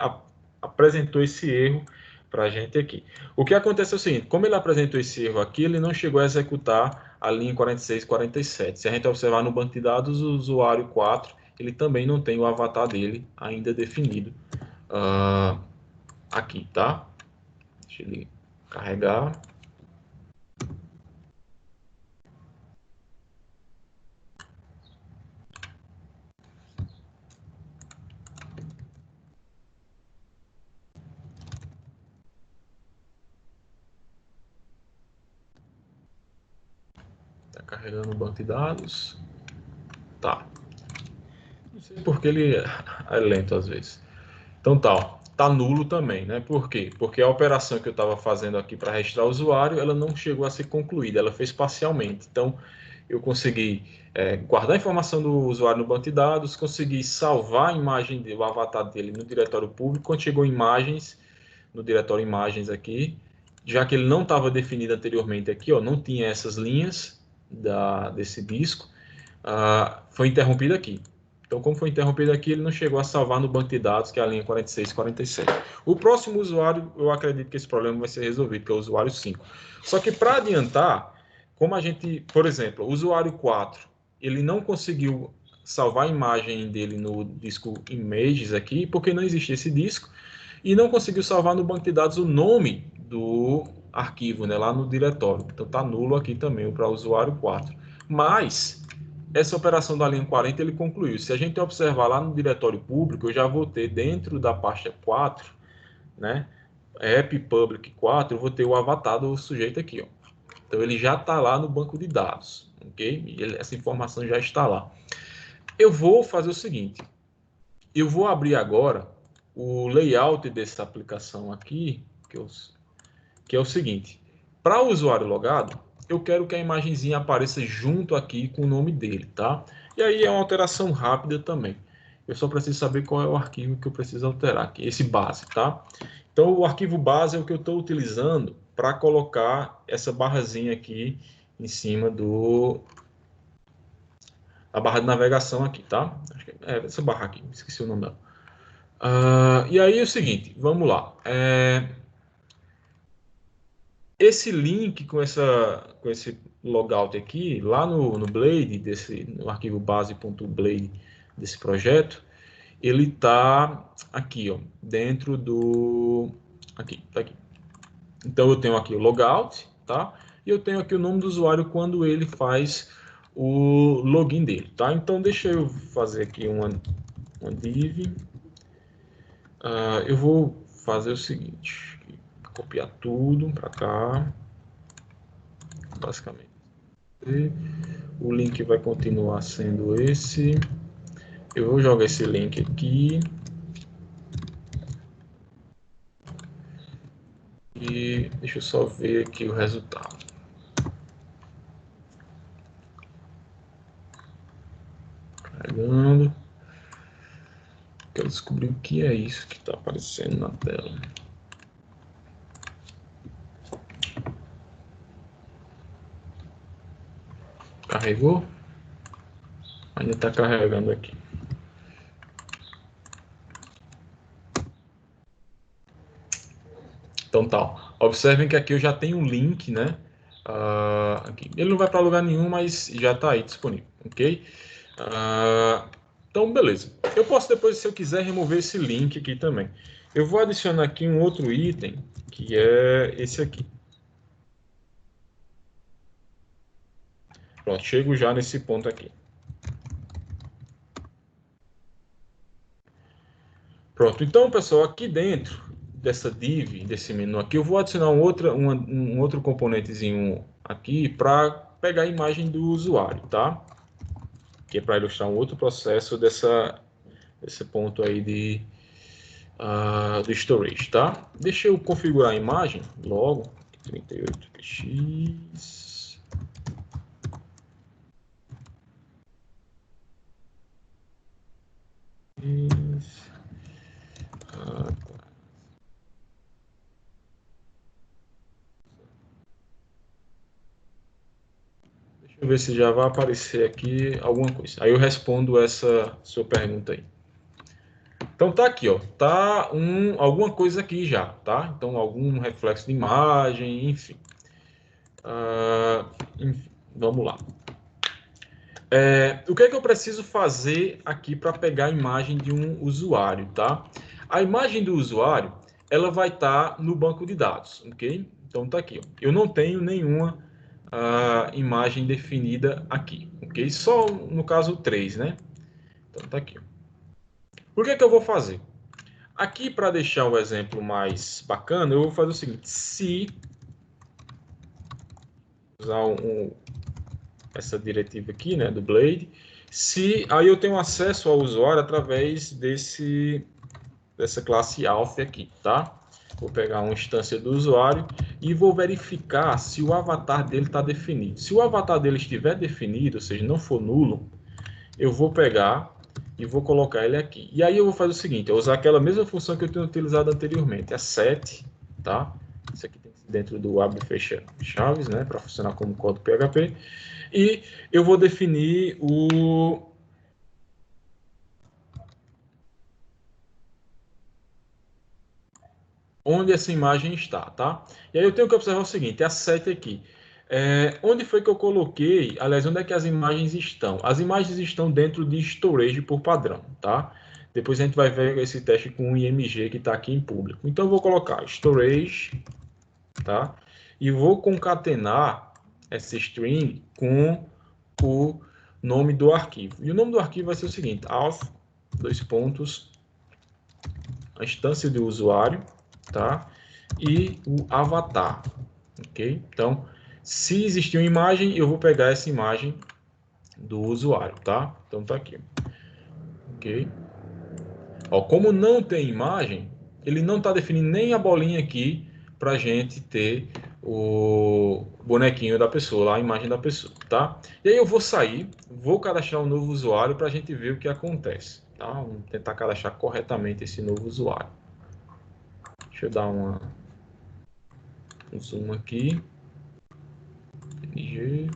apresentou esse erro para a gente aqui. O que acontece é o seguinte, como ele apresentou esse erro aqui, ele não chegou a executar a linha 46 e 47. Se a gente observar no banco de dados, o usuário 4, ele também não tem o avatar dele ainda definido aqui, tá? Deixa ele carregar. Tá carregando o banco de dados. Tá. Não sei porque ele é lento às vezes. Então tá nulo também, né? Por quê? Porque a operação que eu estava fazendo aqui para registrar o usuário, ela não chegou a ser concluída, ela fez parcialmente. Então eu consegui guardar a informação do usuário no banco de dados, consegui salvar a imagem o avatar dele no diretório público. Quando chegou imagens, no diretório imagens aqui, já que ele não estava definido anteriormente aqui, ó, não tinha essas linhas desse disco, foi interrompido aqui. Então, como foi interrompido aqui, ele não chegou a salvar no banco de dados, que é a linha 46 e 47. O próximo usuário, eu acredito que esse problema vai ser resolvido, que é o usuário 5. Só que para adiantar, como a gente, por exemplo, o usuário 4, ele não conseguiu salvar a imagem dele no disco Images aqui, porque não existe esse disco, e não conseguiu salvar no banco de dados o nome do arquivo, né, lá no diretório. Então está nulo aqui também para o usuário 4. Mas essa operação da linha 40 ele concluiu. Se a gente observar lá no diretório público, eu já vou ter dentro da pasta 4, né, app public 4, eu vou ter o avatar do sujeito aqui, ó. Então ele já está lá no banco de dados, ok? Essa informação já está lá. Eu vou fazer o seguinte, eu vou abrir agora o layout dessa aplicação aqui, que é o seguinte, para o usuário logado, eu quero que a imagenzinha apareça junto aqui com o nome dele, tá? E aí é uma alteração rápida também. Eu só preciso saber qual é o arquivo que eu preciso alterar aqui, esse base, tá? Então, o arquivo base é o que eu estou utilizando para colocar essa barrazinha aqui em cima a barra de navegação aqui, tá? Acho que é essa barra aqui, esqueci o nome dela. E aí é o seguinte, vamos lá. Esse link com esse logout aqui, lá no Blade, no arquivo base.blade desse projeto, ele está aqui, ó, dentro do... Aqui, tá aqui. Então, eu tenho aqui o logout, tá? E eu tenho aqui o nome do usuário quando ele faz o login dele, tá? Então, deixa eu fazer aqui uma div. Eu vou fazer o seguinte, copiar tudo para cá, basicamente. O link vai continuar sendo esse. Eu vou jogar esse link aqui. E deixa eu só ver aqui o resultado. Carregando. Quero descobrir o que é isso que está aparecendo na tela. Carregou? Ainda está carregando aqui. Então tá. Observem que aqui eu já tenho um link, né? Aqui. Ele não vai para lugar nenhum, mas já está aí disponível, ok? Então, beleza. Eu posso depois, se eu quiser, remover esse link aqui também. Eu vou adicionar aqui um outro item, que é esse aqui. Pronto, chego já nesse ponto aqui. Pronto, então, pessoal, aqui dentro dessa div, desse menu aqui, eu vou adicionar um outro componentezinho aqui para pegar a imagem do usuário, tá? Que é para ilustrar um outro processo desse ponto aí do storage, tá? Deixa eu configurar a imagem logo, 38px. Deixa eu ver se já vai aparecer aqui alguma coisa. Aí eu respondo essa sua pergunta aí. Então tá aqui, ó, tá alguma coisa aqui já, tá? Então algum reflexo de imagem, enfim. Enfim, vamos lá. O que é que eu preciso fazer aqui para pegar a imagem de um usuário, tá? A imagem do usuário, ela vai estar no banco de dados, ok? Então tá aqui, ó. Eu não tenho nenhuma imagem definida aqui, ok? Só no caso 3, né? Então tá aqui. Por que eu vou fazer? Aqui, para deixar o exemplo mais bacana, eu vou fazer o seguinte: se usar essa diretiva aqui, né, do Blade, aí eu tenho acesso ao usuário através dessa classe auth aqui, tá? Vou pegar uma instância do usuário e vou verificar se o avatar dele está definido. Se o avatar dele estiver definido, ou seja, não for nulo, eu vou pegar e vou colocar ele aqui. E aí eu vou fazer o seguinte, eu vou usar aquela mesma função que eu tinha utilizado anteriormente, a set, tá? Isso aqui tem que ser dentro do abre e fecha chaves, né, para funcionar como código PHP. E eu vou definir onde essa imagem está, tá? E aí eu tenho que observar o seguinte, a seta aqui. Onde foi que eu coloquei, aliás, onde é que as imagens estão? As imagens estão dentro de storage por padrão, tá? Depois a gente vai ver esse teste com o IMG que está aqui em público. Então eu vou colocar storage, tá? E vou concatenar essa string com o nome do arquivo. E o nome do arquivo vai ser o seguinte, auth, dois pontos, a instância do usuário, tá? E o avatar, ok? Então, se existir uma imagem, eu vou pegar essa imagem do usuário, tá? Então tá aqui, ok? Ó, como não tem imagem, ele não está definindo nem a bolinha aqui para a gente ter o bonequinho da pessoa, lá a imagem da pessoa, tá? E aí eu vou sair, vou cadastrar um novo usuário para a gente ver o que acontece, tá? Vamos tentar cadastrar corretamente esse novo usuário. Deixa eu dar um zoom aqui. PNG.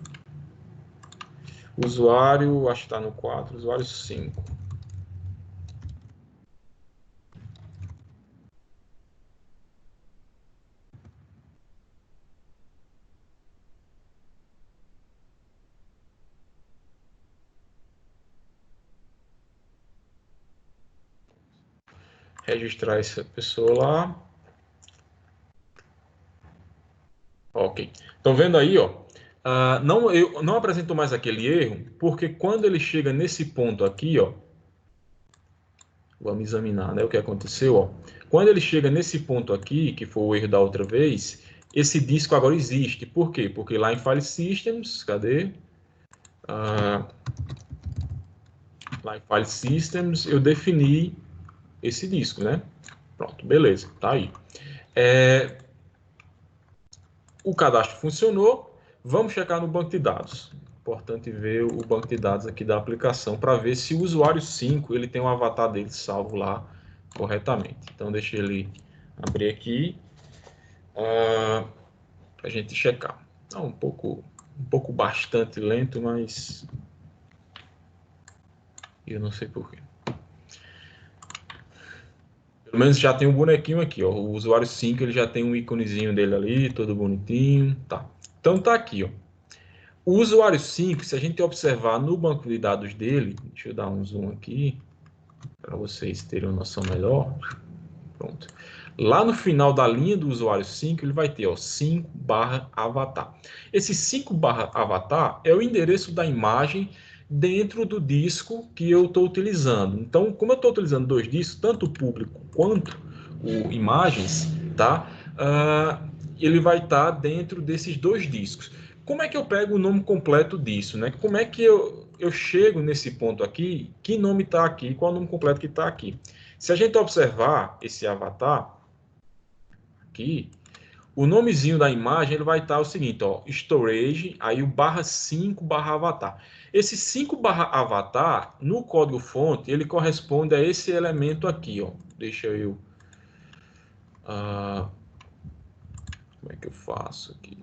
Usuário, acho que está no 4, usuário 5. Registrar essa pessoa lá. Ok. Estão vendo aí, ó? Eu não apresento mais aquele erro, porque quando ele chega nesse ponto aqui, ó, vamos examinar, né, o que aconteceu, ó. Quando ele chega nesse ponto aqui, que foi o erro da outra vez, esse disco agora existe. Por quê? Porque lá em File Systems, cadê? Lá em File Systems eu defini esse disco, né? Pronto, beleza, tá aí. O cadastro funcionou, vamos checar no banco de dados. Importante ver o banco de dados aqui da aplicação para ver se o usuário 5 ele tem um avatar dele salvo lá corretamente. Então deixa ele abrir aqui para a gente checar. Então, um pouco bastante lento, mas eu não sei porquê. Pelo menos já tem um bonequinho aqui, ó. O usuário 5 ele já tem um íconezinho dele ali, todo bonitinho, tá. Então tá aqui, ó. O usuário 5, se a gente observar no banco de dados dele, deixa eu dar um zoom aqui, para vocês terem uma noção melhor. Pronto. Lá no final da linha do usuário 5, ele vai ter 5/avatar. Esse 5/avatar é o endereço da imagem dentro do disco que eu estou utilizando. Então, como eu estou utilizando dois discos, tanto o público quanto o imagens, tá? Ele vai estar dentro desses dois discos. Como é que eu pego o nome completo disso, né? Como é que eu chego nesse ponto aqui? Que nome está aqui? Qual é o nome completo que está aqui? Se a gente observar esse avatar aqui, o nomezinho da imagem ele vai estar o seguinte, ó, storage, aí o /5/avatar. Esse 5/avatar, no código fonte, ele corresponde a esse elemento aqui, ó. Deixa eu... como é que eu faço aqui?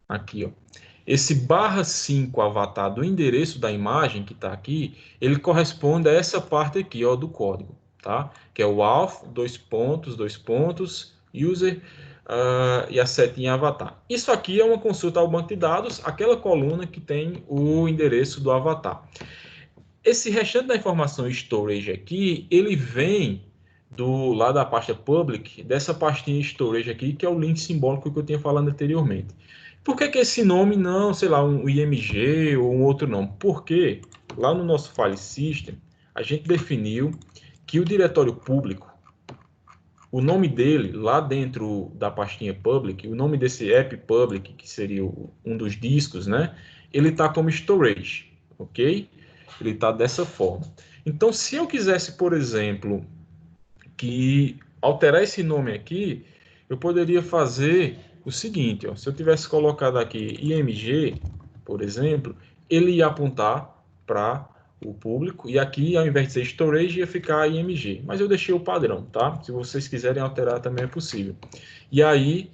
Aqui, ó. Esse /5/avatar do endereço da imagem que está aqui, ele corresponde a essa parte aqui, ó, do código, tá? Que é o auth, dois pontos, user, e a setinha avatar. Isso aqui é uma consulta ao banco de dados, aquela coluna que tem o endereço do avatar. Esse restante da informação storage aqui, ele vem lá da pasta public, dessa pastinha storage aqui, que é o link simbólico que eu tinha falado anteriormente. Por que esse nome não, sei lá, um IMG ou um outro nome? Porque lá no nosso file system, a gente definiu que o diretório público, o nome dele, lá dentro da pastinha public, o nome desse app public, que seria um dos discos, né? Ele está como storage, ok? Ele está dessa forma. Então, se eu quisesse, por exemplo, que alterar esse nome aqui, eu poderia fazer o seguinte, ó, se eu tivesse colocado aqui IMG, por exemplo, ele ia apontar para o público, e aqui, ao invés de ser storage, ia ficar IMG, mas eu deixei o padrão, tá? Se vocês quiserem alterar, também é possível. E aí,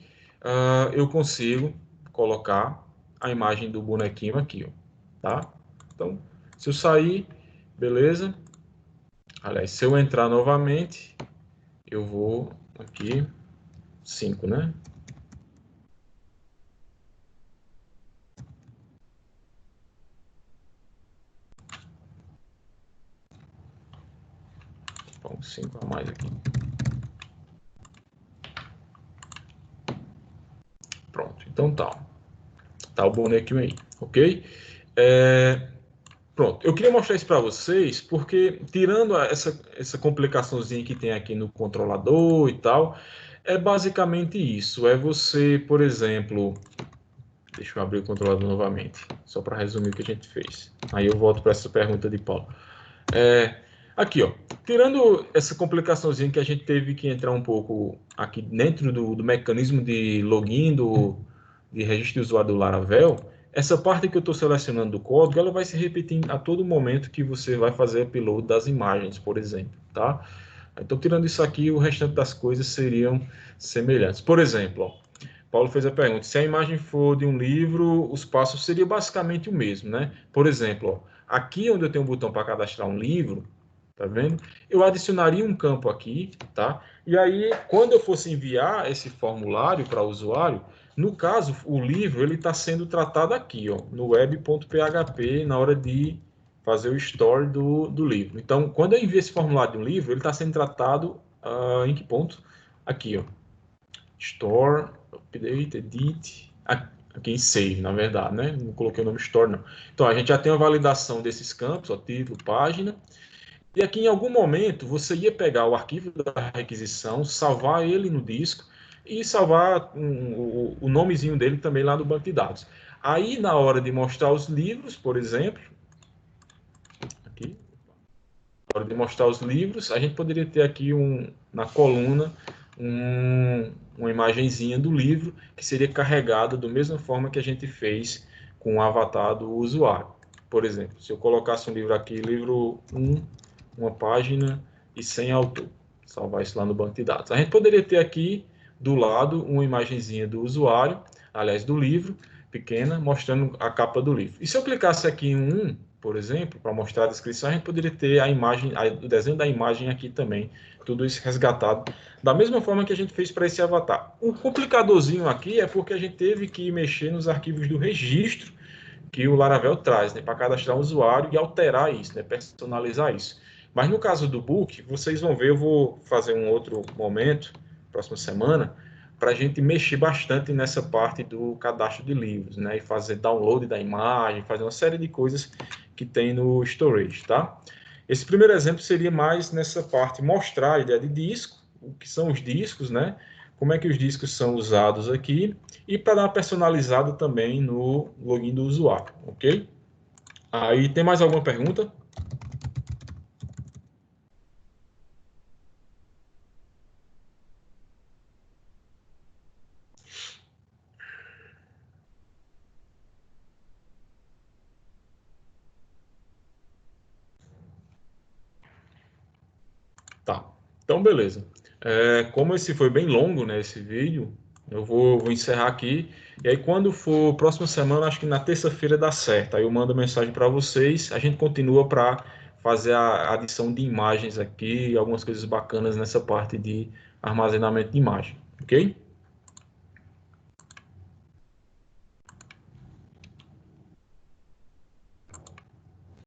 eu consigo colocar a imagem do bonequinho aqui, ó, tá? Então, se eu sair, beleza. Aliás, se eu entrar novamente, eu vou aqui, 5, né? Então, 5 a mais aqui. Pronto, então tá. Tá o bonequinho aí, ok? Pronto, eu queria mostrar isso para vocês, porque tirando essa complicaçãozinha que tem aqui no controlador e tal, é basicamente isso. É você, por exemplo, deixa eu abrir o controlador novamente, só para resumir o que a gente fez. Aí eu volto para essa pergunta de Paulo. Aqui, ó, tirando essa complicaçãozinha que a gente teve que entrar um pouco aqui dentro do mecanismo de login de registro de usuário do Laravel, essa parte que eu estou selecionando do código, ela vai se repetir a todo momento que você vai fazer upload das imagens, por exemplo, tá? Então, tirando isso aqui, o restante das coisas seriam semelhantes. Por exemplo, ó, Paulo fez a pergunta, se a imagem for de um livro, os passos seriam basicamente o mesmo, né? Por exemplo, ó, aqui onde eu tenho um botão para cadastrar um livro, tá vendo? Eu adicionaria um campo aqui, tá? E aí, quando eu fosse enviar esse formulário para o usuário, no caso, o livro ele está sendo tratado aqui, ó, no web.php, na hora de fazer o store do livro. Então, quando eu envio esse formulário de um livro, ele está sendo tratado em que ponto? Aqui, ó. Store, update, edit, aqui em save, na verdade, né? Não coloquei o nome store, não. Então, a gente já tem a validação desses campos, ó, título, página. E aqui, em algum momento, você ia pegar o arquivo da requisição, salvar ele no disco e salvar o nomezinho dele também lá no banco de dados. Aí, na hora de mostrar os livros, por exemplo, aqui, na hora de mostrar os livros, a gente poderia ter aqui na coluna uma imagenzinha do livro que seria carregada da mesma forma que a gente fez com o avatar do usuário. Por exemplo, se eu colocasse um livro aqui, livro 1, uma página e sem autor. Salvar isso lá no banco de dados. A gente poderia ter aqui do lado uma imagenzinha do usuário, aliás, do livro, pequena, mostrando a capa do livro. E se eu clicasse aqui em um, por exemplo, para mostrar a descrição, a gente poderia ter a imagem, o desenho da imagem aqui também, tudo isso resgatado, da mesma forma que a gente fez para esse avatar. O complicadorzinho aqui é porque a gente teve que mexer nos arquivos do registro que o Laravel traz, né, para cadastrar um usuário e alterar isso, né, personalizar isso. Mas no caso do book, vocês vão ver, eu vou fazer um outro momento, próxima semana, para a gente mexer bastante nessa parte do cadastro de livros, né, e fazer download da imagem, fazer uma série de coisas que tem no storage, tá? Esse primeiro exemplo seria mais nessa parte, mostrar a ideia de disco, o que são os discos, né, como é que os discos são usados aqui, e para dar uma personalizada também no login do usuário, ok? Aí, tem mais alguma pergunta? Tá, então beleza. Como esse foi bem longo, né, esse vídeo, eu vou encerrar aqui. E aí, quando for próxima semana, acho que na terça-feira dá certo. Aí eu mando mensagem para vocês. A gente continua para fazer a adição de imagens aqui, algumas coisas bacanas nessa parte de armazenamento de imagem, ok?